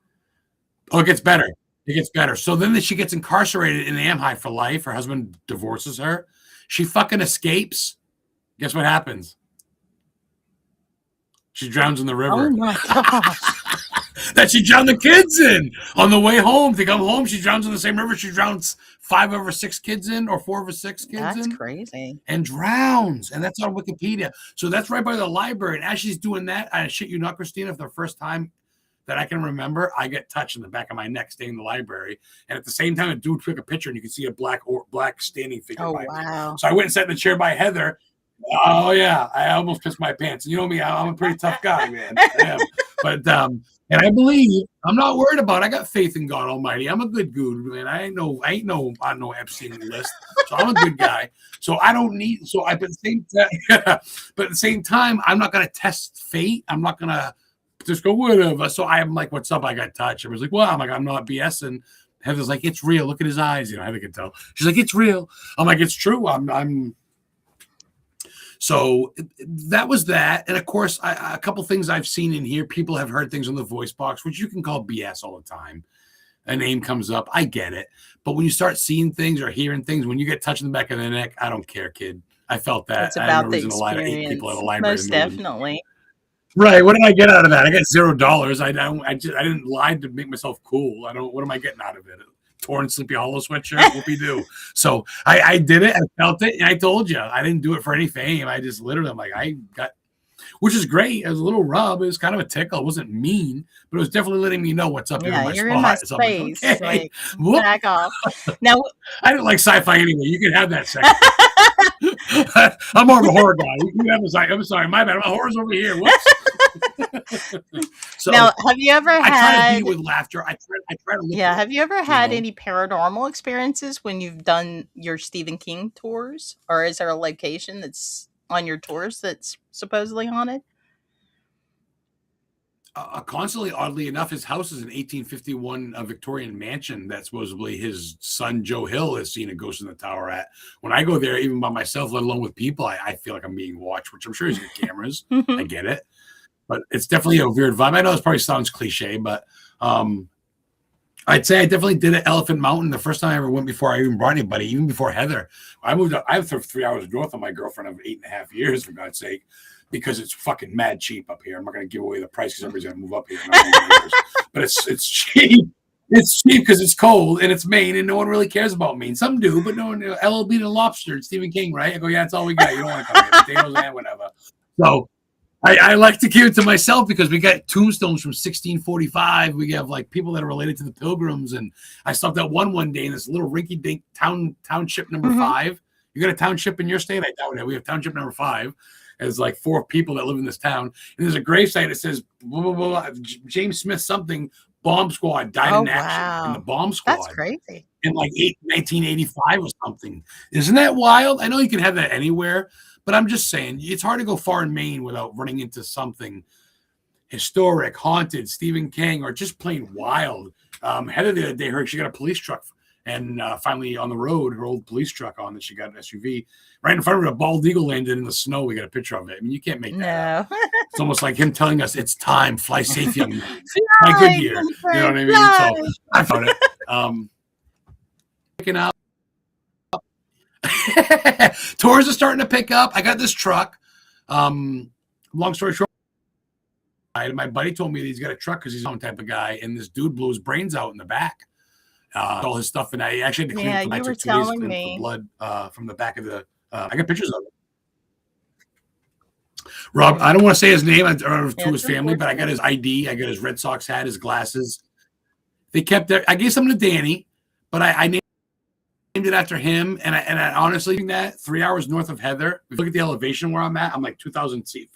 Oh, it gets better. It gets better. So then she gets incarcerated in Amhi for life. Her husband divorces her. She fucking escapes. Guess what happens? She drowns in the river. Oh my gosh. That she drowned the kids in. On the way home, to come home, she drowns in the same river she drowns 5 of her 6 kids in, or 4 of her 6 kids That's in. crazy. And drowns. And that's on Wikipedia. So that's right by the library. And as she's doing that, I shit you not, Christina, for the first time that I can remember, I get touched in the back of my neck staying in the library. And at the same time, a dude took a picture, and you can see a black standing figure Oh, by me. wow. So I went and sat in the chair by Heather. Oh yeah, I almost pissed my pants. And you know me, I'm a pretty tough guy, man. I am. But and I believe, I'm not worried about it. I got faith in God Almighty. I'm a good dude, man. I ain't no on no Epstein list. So I'm a good guy. So I don't need. But at the same time, I'm not gonna test fate. I'm not gonna just go whatever. So I'm like, what's up? I got touched. I was like, well, I'm not BSing. Heather's like, it's real. Look at his eyes. You know, Heather can tell. She's like, it's real. I'm like, it's true. I'm. So that was that. And of course, a couple things I've seen in here, people have heard things on the voice box, which you can call BS all the time. A name comes up. I get it. But when you start seeing things or hearing things, when you get touched in the back of the neck, I don't care, kid. I felt that. It's about the reason to lie to 8 people at a library. Most definitely. Right. What did I get out of that? I got $0. I didn't lie to make myself cool. What am I getting out of it? Torn Sleepy Hollow sweatshirt, whoopie do. So I did it. I felt it, and I told you I didn't do it for any fame. I just literally, I'm like, I got, which is great. It was a little rub. It was kind of a tickle. It wasn't mean, but it was definitely letting me know what's up here in my You're spot. in my So I'm like, space. okay. Like, back off. Now, I didn't like sci-fi anyway. You can have that second. I'm more of a horror guy. You can have a I'm sorry, my bad. My horror's over here. Whoops. So now, have you ever I try to had? beat it with laughter. I try to look Yeah, at have you ever had know? any paranormal experiences when you've done your Stephen King tours, or is there a location that's on your tours that's supposedly haunted? Constantly, oddly enough, his house is an 1851 Victorian mansion that supposedly his son Joe Hill has seen a ghost in the tower at. When I go there, even by myself, let alone with people, I feel like I'm being watched, which I'm sure he's got cameras. I get it, but it's definitely a weird vibe. I know it probably sounds cliche, but I'd say I definitely did it Elephant Mountain the first time I ever went before I even brought anybody, even before Heather. I moved up. I lived 3 hours north of my girlfriend of 8.5 years, for God's sake. Because it's fucking mad cheap up here. I'm not going to give away the price because everybody's going to move up here. But it's cheap. It's cheap because it's cold and it's Maine and no one really cares about Maine. Some do, but no one. LL Bean and Lobster, it's Stephen King, right? I go, yeah, that's all we got. You don't want to come here. Potatoes and whatever. So I like to keep it to myself because we got tombstones from 1645. We have like people that are related to the Pilgrims. And I stopped at one day in this little rinky-dink township number 5. You got a township in your state? I doubt it. We have township number 5. There's like 4 people that live in this town. And there's a gravesite that says, blah, blah, blah, James Smith something, bomb squad died in action in the bomb squad. That's crazy. In like 1985 or something. Isn't that wild? I know you can have that anywhere, but I'm just saying, it's hard to go far in Maine without running into something historic, haunted, Stephen King, or just plain wild. Heather the other day heard she got a police truck and finally on the road, her old police truck on that she got an SUV. Right in front of her, a bald eagle landed in the snow. We got a picture of it. I mean, you can't make that up. It's almost like him telling us it's time. Fly safe, young man. My good year. You know what I mean? So I found it. Picking up. Tours are starting to pick up. I got this truck. Long story short, my buddy told me that he's got a truck because he's his own type of guy, and this dude blew his brains out in the back. All his stuff, and I actually had to clean it. Yeah, I you were took 2 days to telling clean me. the blood from the back of the. I got pictures of it. Rob, I don't want to say his name or to his family, but I got his ID. I got his Red Sox hat, his glasses. They kept it. I gave some to Danny, but I named it after him. And I honestly think that 3 hours north of Heather, if you look at the elevation where I'm at, I'm like 2,000 feet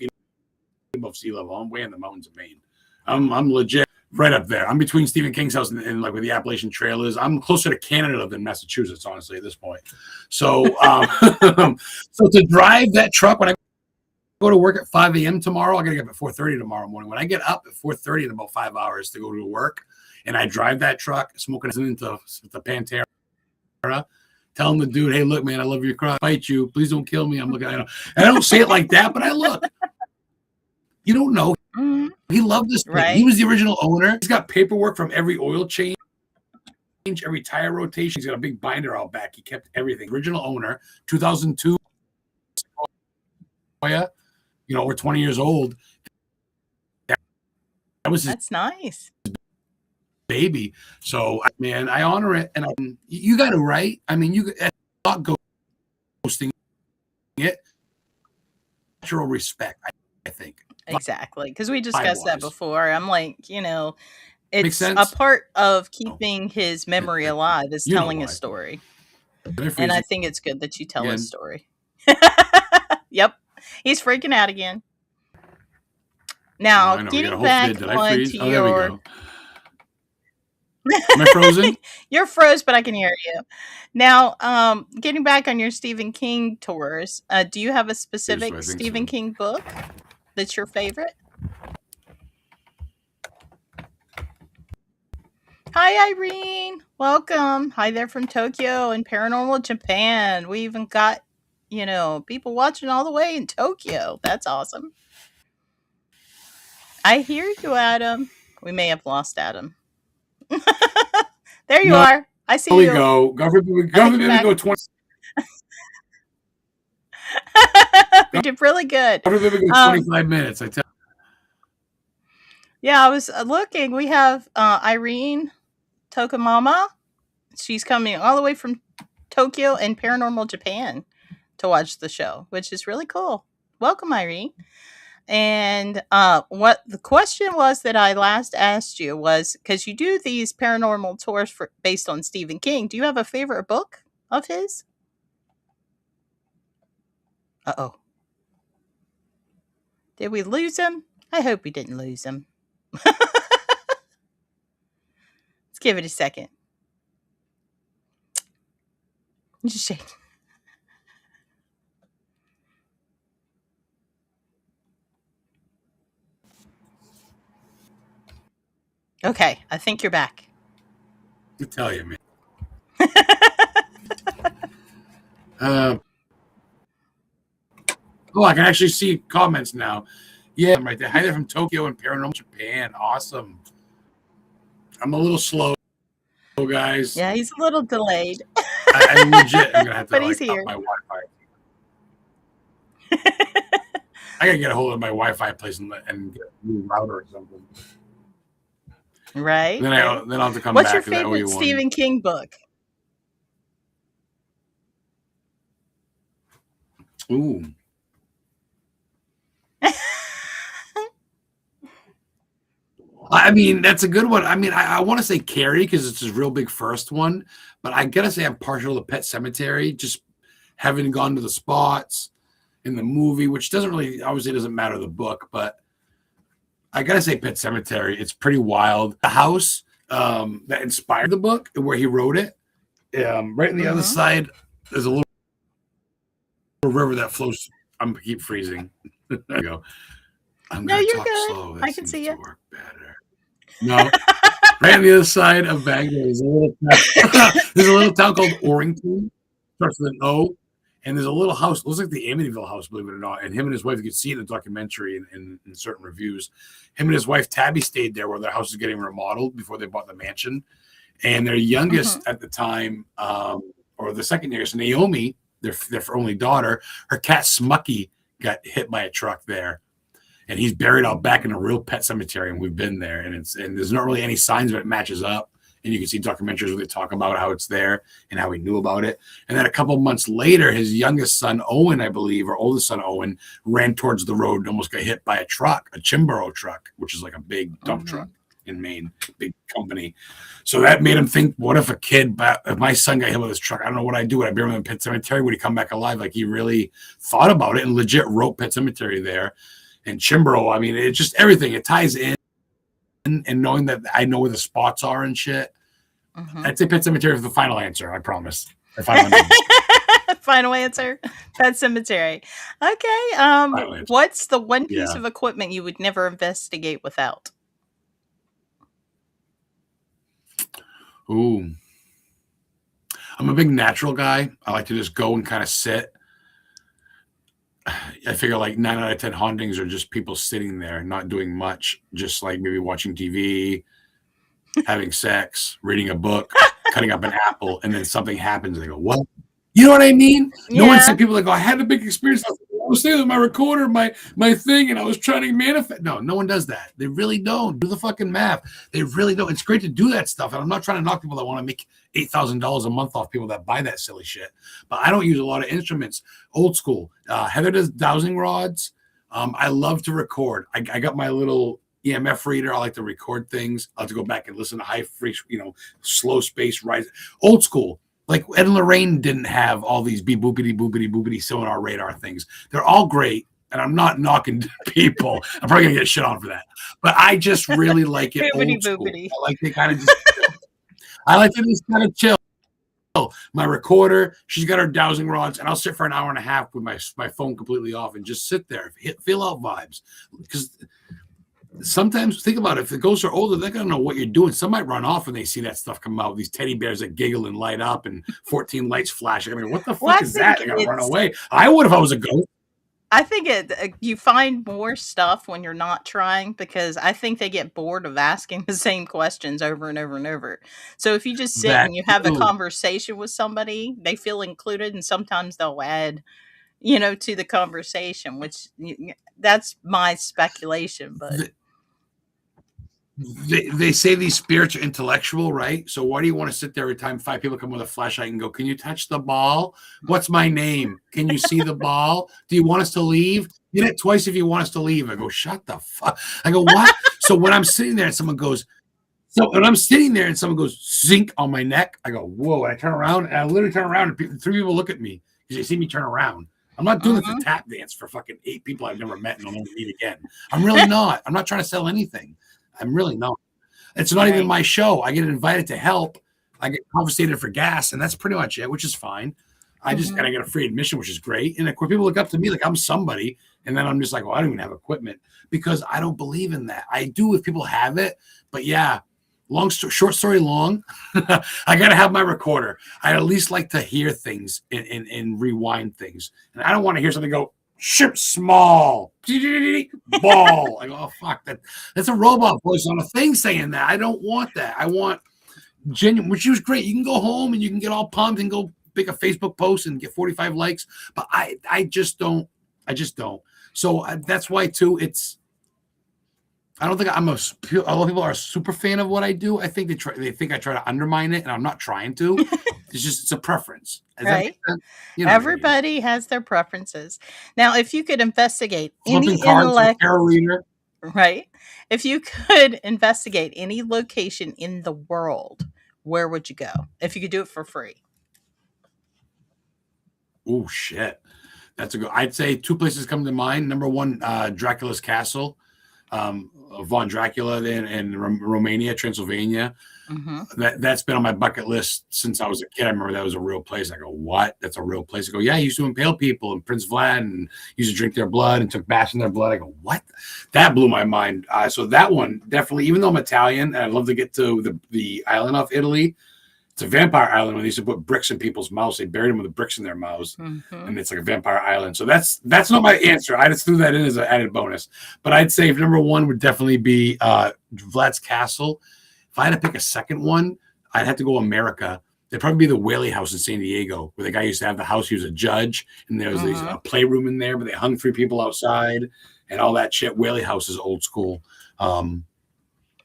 above sea level. I'm way in the mountains of Maine. I'm legit right up there. I'm between Stephen King's house and like where the Appalachian Trail is. I'm closer to Canada than Massachusetts, honestly, at this point. So, so to drive that truck when I go to work at 5 a.m. tomorrow, I got to get up at 4:30 tomorrow morning. When I get up at 4:30 in about 5 hours to go to work, and I drive that truck, smoking into the Pantera, telling the dude, "Hey, look, man, I love your car. Fight you. Please don't kill me." I'm looking at him. And I don't say it like that, but I look. You don't know. Mhm. He loved this thing. Right. He was the original owner. He's got paperwork from every oil change, every tire rotation. He's got a big binder out back. He kept everything. Original owner, 2002. We're 20 years old. That was his That's nice. baby. So, man, I honor it. And you got to, right? I mean, you not ghosting it. Natural respect, I think. Exactly. Because we discussed that before. I'm like, Makes it's sense? a part of keeping his memory alive is You know telling why. his story. Can I freeze And I it think it's good that you tell again? his story. Yep. He's freaking out again. Now, I know. We got a getting whole back vid. Did I on freeze? to Oh, there we your... go. Am I frozen? You're froze, but I can hear you. Now, getting back on your Stephen King tours, do you have a specific I think Stephen so. King book that's your favorite? Hi, Irene. Welcome. Hi there from Tokyo and Paranormal Japan. We even got, people watching all the way in Tokyo. That's awesome. I hear you, Adam. We may have lost Adam. There you No, are. I see Here we you. go. Go for you're maybe back. go 20. We did really good. Go for maybe go 25 minutes. I tell. Yeah, I was looking. We have Irene Tokamama. She's coming all the way from Tokyo and Paranormal Japan to watch the show, which is really cool. Welcome, Irene. And what the question was that I last asked you was, because you do these paranormal tours based on Stephen King, do you have a favorite book of his? Uh-oh. Did we lose him? I hope we didn't lose him. Let's give it a second. Just shake. Okay, I think you're back. I tell you, man. I can actually see comments now. Yeah, I'm right there. Hi there from Tokyo and Paranormal Japan. Awesome. I'm a little slow, guys. Yeah, he's a little delayed. I legit am gonna have to But he's up here. my Wi-Fi. I gotta get a hold of my Wi-Fi place and get a new router or something. Right. Then I'll have to come What's back. your favorite Stephen King book? Ooh. I mean, that's a good one. I mean, I want to say Carrie because it's his real big first one, but I gotta say I'm partial to Pet Sematary, just having gone to the spots in the movie, which doesn't really, obviously doesn't matter the book, but I gotta say Pet Sematary. It's pretty wild. The house that inspired the book, where he wrote it, right on the other side, there's a little river that flows. I'm keep freezing. There you go. No, you're talk good. slow. That I can seems see to you. work better. No, right on the other side of Baghdad, there's a little town called Orrington. Starts with an O, and there's a little house. Looks like the Amityville house, believe it or not. And him and his wife, you could see in the documentary and in certain reviews. Him and his wife Tabby stayed there, where their house was getting remodeled before they bought the mansion. And their youngest at the time, or the second youngest, Naomi, their only daughter, her cat Smucky got hit by a truck there. And he's buried out back in a real pet cemetery, and we've been there. And there's not really any signs, but it matches up. And you can see documentaries where they talk about how it's there and how he knew about it. And then a couple months later, his youngest son, Owen, I believe, or oldest son, Owen, ran towards the road and almost got hit by a truck, a Chimboro truck, which is like a big dump truck in Maine, big company. So that made him think, what if if my son got hit with this truck? I don't know what I'd do. Would I bury him in Pet Cemetery? Would he come back alive? Like, he really thought about it and legit wrote Pet Cemetery there. And Chimboro, I mean, it's just everything. It ties in. And and knowing that I know where the spots are and shit. I'd say Pet Cemetery for the final answer. I promise. Final answer, Pet Cemetery. Okay. What's the one piece of equipment you would never investigate without? Ooh. I'm a big natural guy. I like to just go and kind of sit. I figure like 9 out of 10 hauntings are just people sitting there, not doing much, just like maybe watching TV, having sex, reading a book, cutting up an apple, and then something happens and they go, what? You know what I mean? No one said people that go, I had a big experience. I was sitting with my recorder, my thing, and I was trying to manifest. No one does that. They really don't. Do the fucking math. They really don't. It's great to do that stuff. And I'm not trying to knock people that want to make $8,000 a month off people that buy that silly shit. But I don't use a lot of instruments. Old school. Heather does dowsing rods. I love to record. I got my little EMF reader. I like to record things. I like to go back and listen to high frequency, slow space rise. Old school. Like Ed and Lorraine didn't have all these boopity sonar radar things. They're all great, and I'm not knocking people. I'm probably gonna get shit on for that. But I just really like it old school. I like to kind of just I like to just kind of chill. My recorder, she's got her dowsing rods, and I'll sit for an hour and a half with my phone completely off and just sit there, feel out vibes. Because sometimes think about it, if the ghosts are older, they're gonna know what you're doing. Some might run off when they see that stuff come out. These teddy bears that giggle and light up and 14 lights flashing. I mean, what the fuck is that? They're gonna run away. I would if I was a ghost. I think you find more stuff when you're not trying, because I think they get bored of asking the same questions over and over and over. So if you just sit and you have a conversation with somebody, they feel included, and sometimes they'll add, to the conversation, which that's my speculation, but. They say these spirits are intellectual, right? So why do you want to sit there every time 5 people come with a flashlight and go, can you touch the ball? What's my name? Can you see the ball? Do you want us to leave? Hit it twice if you want us to leave. I go, shut the fuck. I go, what? So when I'm sitting there and someone goes, zink on my neck, I go, whoa. And I turn around and I literally turn around and 3 people look at me because they see me turn around. I'm not doing this tap dance for fucking 8 people I've never met and I'll never meet again. I'm really not. I'm not trying to sell anything. I'm really not. It's not even my show. I get invited to help. I get compensated for gas, and that's pretty much it, which is fine. And I get a free admission, which is great. And of course, people look up to me like I'm somebody, and then I'm just like, well, I don't even have equipment because I don't believe in that. I do if people have it, but yeah. Short story long, I gotta have my recorder. I at least like to hear things and rewind things, and I don't want to hear something go. Ship small ball. I go, oh fuck that's a robot voice on a thing saying that. I don't want that. I want genuine, which is great. You can go home and you can get all pumped and go make a Facebook post and get 45 likes. But I just don't. So that's why too. I don't think a lot of people are a super fan of what I do. I think they think I try to undermine it, and I'm not trying to. It's a preference. Right. Everybody has their preferences. Now, if you could investigate any right? If you could investigate any location in the world, where would you go? If you could do it for free. Oh shit. That's I'd say 2 places come to mind. Number 1, Dracula's Castle. Von Dracula in Romania, Transylvania. That's been on my bucket list since I was a kid. I remember that was a real place. I go, what? That's a real place? I go, yeah, he used to impale people in Prince Vlad and used to drink their blood and took baths in their blood. I go, what? That blew my mind. So that one definitely, even though I'm Italian and I'd love to get to the island of Italy. It's a vampire island when they used to put bricks in people's mouths. They buried them with the bricks in their mouths, and it's like a vampire island. So that's not my answer. I just threw that in as an added bonus. But I'd say number 1 would definitely be Vlad's Castle. If I had to pick a second one, I'd have to go America. It'd probably be the Whaley House in San Diego, where the guy used to have the house. He was a judge, and there was a playroom in there, but they hung 3 people outside and all that shit. Whaley House is old school.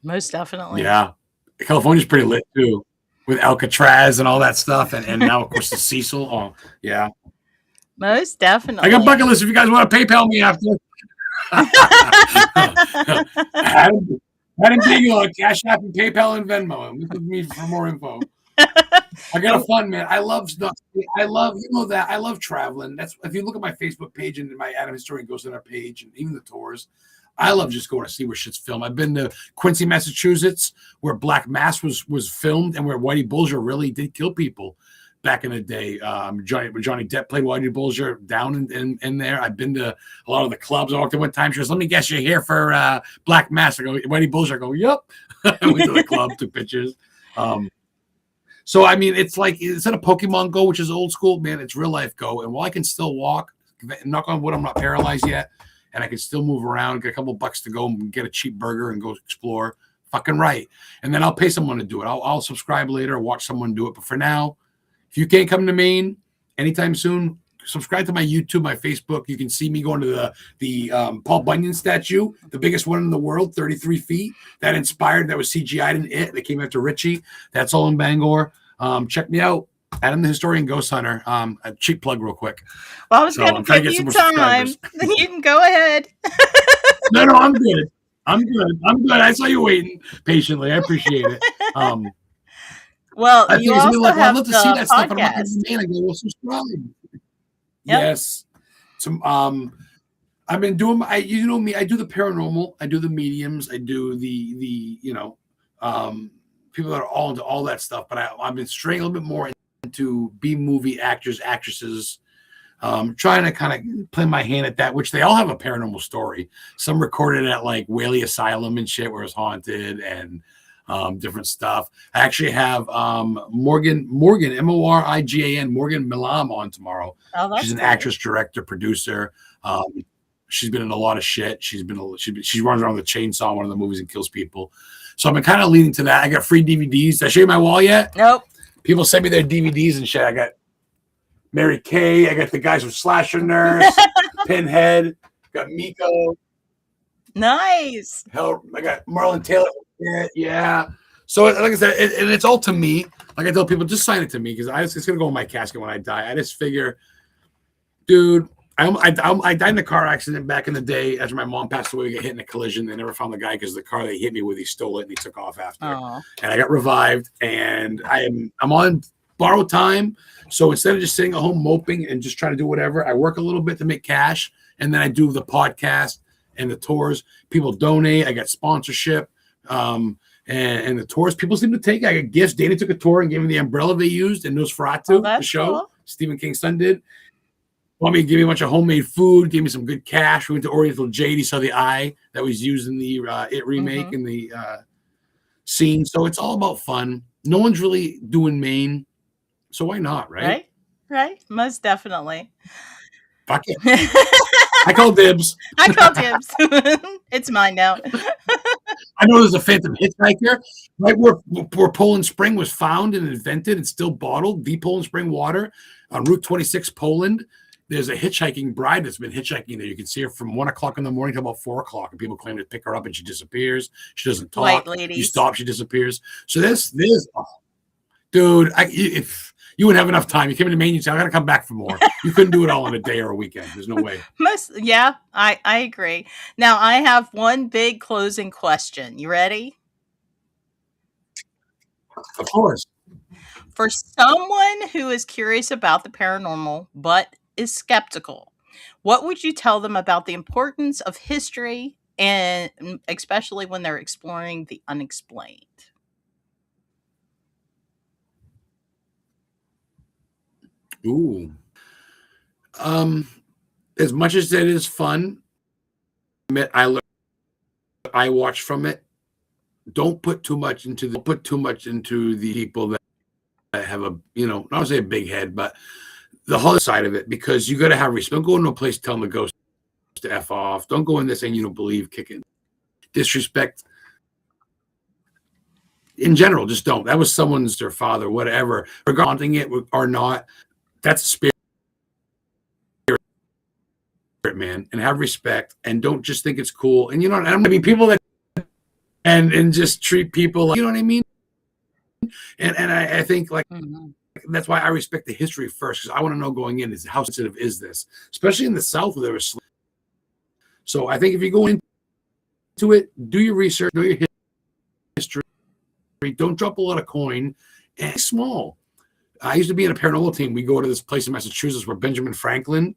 Most definitely. Yeah. California's pretty lit, too. With Alcatraz and all that stuff, and now of course the Cecil. Oh yeah, most definitely. I got bucket list if you guys want to PayPal me after. Adam Beagle on Cash App and PayPal and Venmo, and look with me for more info. I got a fun man. I love stuff. I love traveling. That's if you look at my Facebook page and my Adam Historian goes to our page and even the tours. I love just going to see where shit's filmed. I've been to Quincy, Massachusetts, where Black Mass was filmed, and where Whitey Bulger really did kill people back in the day. Johnny Depp played Whitey Bulger down in there. I've been to a lot of the clubs. I walked in one time. She goes, "Let me guess, you're here for Black Mass." I go, "Whitey Bulger." I go, "Yep." I went to the club, took pictures. So I mean, it's like instead of Pokemon Go, which is old school, man, it's real life Go. And while I can still walk, knock on wood, I'm not paralyzed yet, and I can still move around, get a couple bucks to go and get a cheap burger and go explore. Fucking right. And then I'll pay someone to do it. I'll subscribe later or watch someone do it. But for now, if you can't come to Maine anytime soon, subscribe to my YouTube, my Facebook. You can see me going to the Paul Bunyan statue, the biggest one in the world, 33 feet. That was CGI'd in it. That came after Richie. That's all in Bangor. Check me out. Adam the Historian Ghost Hunter. A cheap plug real quick. Well, I was going to give you time. You can go ahead. No, I'm good. I'm good. I saw you waiting patiently. I appreciate it. Well, you also like, have I'd love to see that stuff. And I'm podcast. like, I go, well, subscribe. Yep. Yes. I've been doing. You know me. I do the paranormal. I do the mediums. I do the people that are all into all that stuff. But I've been straying a little bit more into B-movie actors, actresses. Trying to kind of play my hand at that, which they all have a paranormal story. Some recorded at like Whaley Asylum and shit where it's haunted and different stuff. I actually have Morgan, Morigan, Morgan Milam on tomorrow. Oh, she's an actress, director, producer. She's been in a lot of shit. She runs around with a chainsaw in one of the movies and kills people. So I've been kind of leaning to that. I got free DVDs. Did I show you my wall yet? Nope. People send me their DVDs and shit. I got Mary Kay. I got the guys from Slasher Nurse, Pinhead. Got Miko. Nice. Hell, I got Marlon Taylor. Yeah. So like I said, and it's all to me. Like I tell people, just sign it to me because it's gonna go in my casket when I die. I just figure, dude. I died in a car accident back in the day after my mom passed away. We got hit in a collision. They never found the guy because the car they hit me with, he stole it and he took off after. Aww. And I got revived. And I'm on borrowed time. So instead of just sitting at home moping and just trying to do whatever, I work a little bit to make cash. And then I do the podcast and the tours. People donate. I got sponsorship. And the tours people seem to take. I got gifts. Danny took a tour and gave me the umbrella they used in Nosferatu, the show. Cool. Stephen King's son did. Want me to give me a bunch of homemade food, gave me some good cash. We went to Oriental Jade. He saw the eye that was used in the It remake in the scene. So it's all about fun. No one's really doing Maine. So why not, right? Right. Most definitely. Fuck it. I call dibs. I call dibs. It's mine now. I know there's a Phantom Hitchhiker. Right where Poland Spring was found and invented and still bottled, the Poland Spring water on Route 26, Poland. There's a hitchhiking bride that's been hitchhiking there. You can see her from 1 o'clock in the morning to about 4 o'clock, and people claim to pick her up, and she disappears. She doesn't talk. White ladies. You stop, she disappears. So this, dude, if you wouldn't have enough time. You came into Maine, you said, I got to come back for more. You couldn't do it all in a day or a weekend. There's no way. Yeah, I agree. Now, I have one big closing question. You ready? Of course. For someone who is curious about the paranormal, but is skeptical, what would you tell them about the importance of history, and especially when they're exploring the unexplained? Ooh. As much as it is fun, I watch from it. Don't put too much into the people that have a, not to say a big head, but the whole side of it, because you got to have respect. Don't go into a place telling the ghost to F off. Don't go in there saying you don't believe, kicking disrespect. In general, just don't. That was someone's, their father, whatever. Regarding it or not, that's a spirit, man. And have respect, and don't just think it's cool. And I mean, people that and just treat people like, you know what I mean. And I think like. Mm-hmm. That's why I respect the history first, because I want to know going in is how sensitive is this, especially in the South where there was. So I think if you go into it, do your research, know your history. Don't drop a lot of coin, and it's small. I used to be in a paranormal team. We go to this place in Massachusetts where Benjamin Franklin,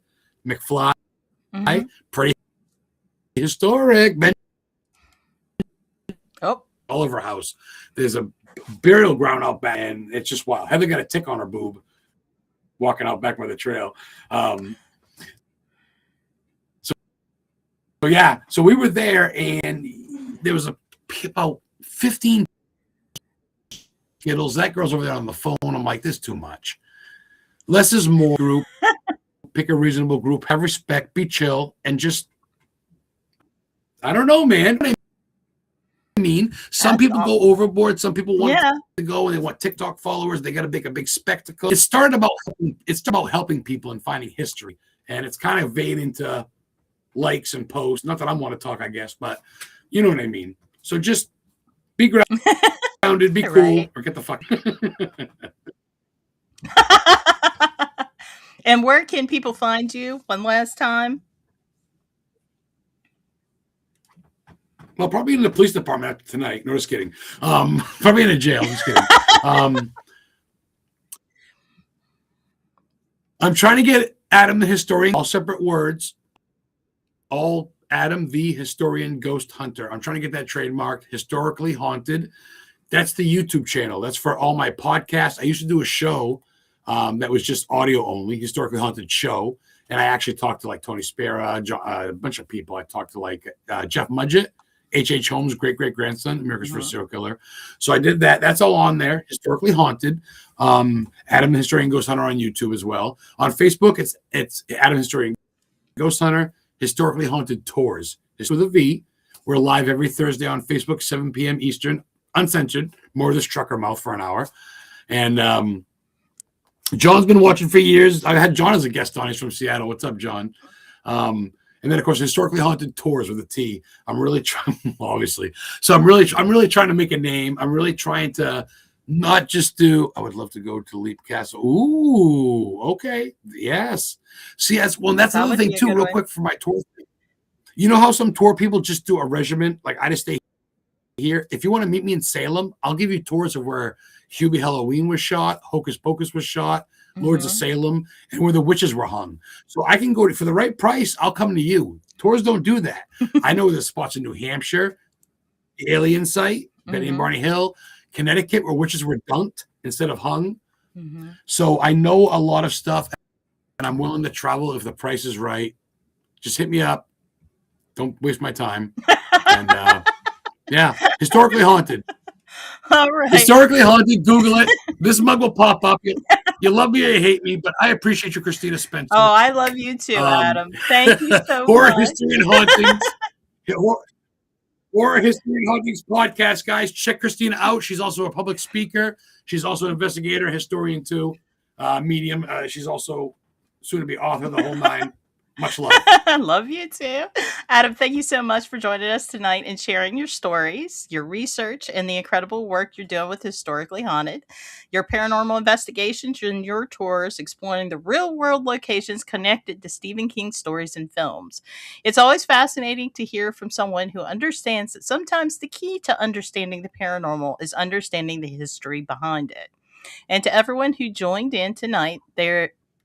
McFly, pretty historic. Oh, all over her house. There's a burial ground out back, and it's just wild. Heather got a tick on her boob walking out back by the trail. So we were there, and there was about 15 Skittles. That girl's over there on the phone. I'm like, this is too much. Less is more. Group. Pick a reasonable group. Have respect. Be chill, and just I don't know, man. I mean, some people go overboard. Some people want to go and they want TikTok followers. They got to make a big spectacle. It's about helping people and finding history, and it's kind of vein into likes and posts. Not that I want to talk, I guess, but you know what I mean. So just be grounded, be cool, or get the fuck. And where can people find you one last time? Well, probably in the police department after tonight. No, just kidding. Probably in a jail. Just kidding. I'm trying to get Adam the Historian, all separate words. All Adam the Historian Ghost Hunter. I'm trying to get that trademarked. Historically Haunted. That's the YouTube channel. That's for all my podcasts. I used to do a show that was just audio only, Historically Haunted Show. And I actually talked to like Tony Spera, a bunch of people. I talked to like Jeff Mudgett, H.H.H. Holmes' great-great-grandson, America's First Serial Killer. So I did that. That's all on there, Historically Haunted. Adam the Historian Ghost Hunter on YouTube as well. On Facebook, it's Adam Historian Ghost Hunter, Historically Haunted Tours. It's with a V. We're live every Thursday on Facebook, 7 p.m. Eastern, uncensored, more of this trucker mouth for an hour. And John's been watching for years. I had John as a guest on. He's from Seattle. What's up, John? And then, of course, Historically Haunted Tours with a T. I'm really trying, obviously. So I'm really trying to make a name. I'm really trying to not just do. I would love to go to Leap Castle. Ooh, okay, yes. See, that's another thing too. Real quick for my tour. You know how some tour people just do a regiment? Like I just stay here. If you want to meet me in Salem, I'll give you tours of where Hubie Halloween was shot, Hocus Pocus was shot, Lords of Salem, and where the witches were hung. So I can go for the right price. I'll come to you. Tours don't do that. I know there's spots in New Hampshire, the Alien Site, Betty and Barney Hill, Connecticut, where witches were dunked instead of hung. So I know a lot of stuff, and I'm willing to travel if the price is right. Just hit me up. Don't waste my time. And yeah, Historically Haunted. All right. Historically Haunted. Google it. This mug will pop up. You love me or you hate me, but I appreciate you, Christina Spencer. Oh, I love you too, Adam. Thank you so Horror much. History and Hauntings. Horror History and Hauntings podcast, guys. Check Christina out. She's also a public speaker. She's also an investigator, historian too, medium. She's also soon to be author, the whole nine. Much love. Love you too. Adam, thank you so much for joining us tonight and sharing your stories, your research, and the incredible work you're doing with Historically Haunted, your paranormal investigations, and your tours exploring the real world locations connected to Stephen King's stories and films. It's always fascinating to hear from someone who understands that sometimes the key to understanding the paranormal is understanding the history behind it. And to everyone who joined in tonight,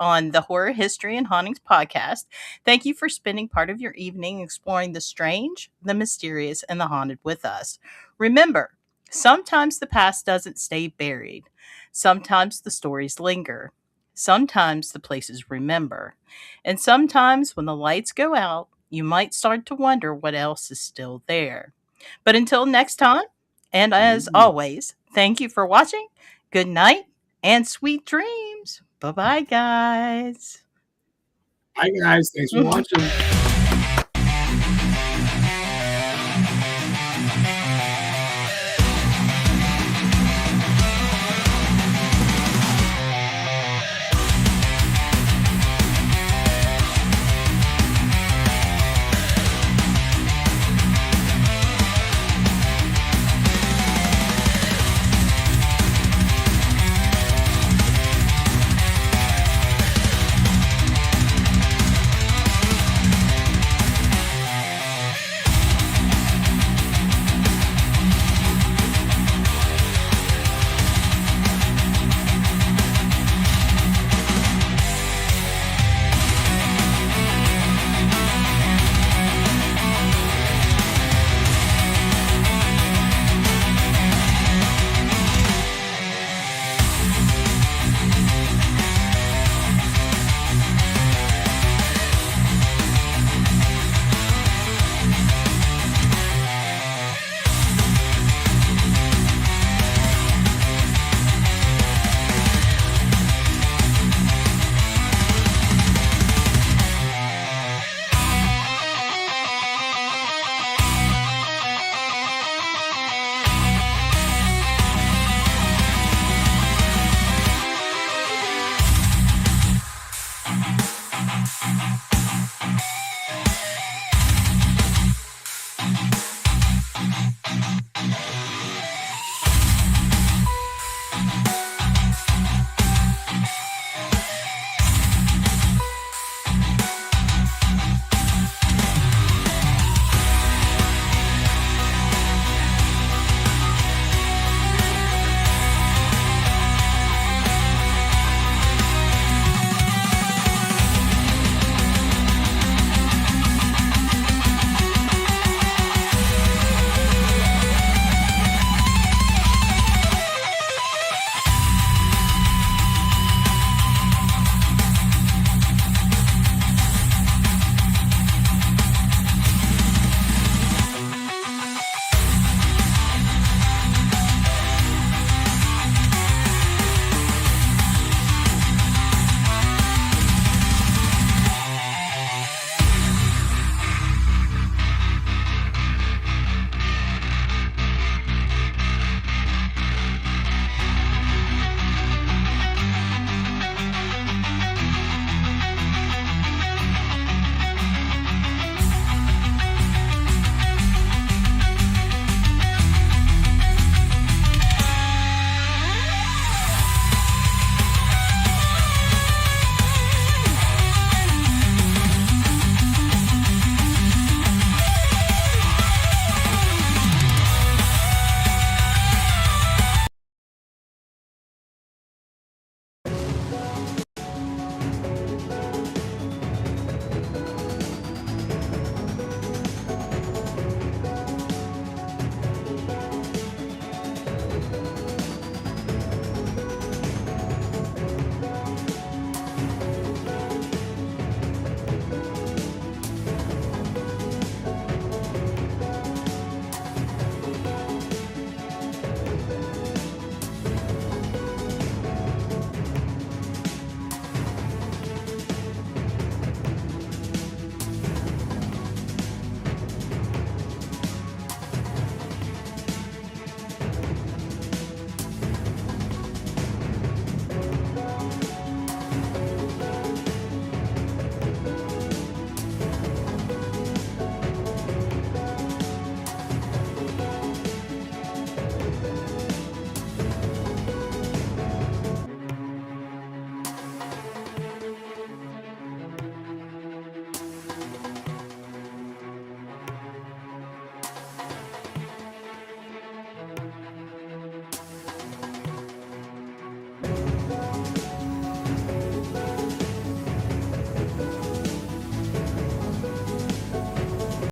on the Horror History and Hauntings podcast, thank you for spending part of your evening exploring the strange, the mysterious, and the haunted with us. Remember, sometimes the past doesn't stay buried. Sometimes the stories linger. Sometimes the places remember. And sometimes when the lights go out, you might start to wonder what else is still there. But until next time, and as always, thank you for watching. Good night and sweet dreams. Bye-bye, guys. Hi, guys. Thanks for watching.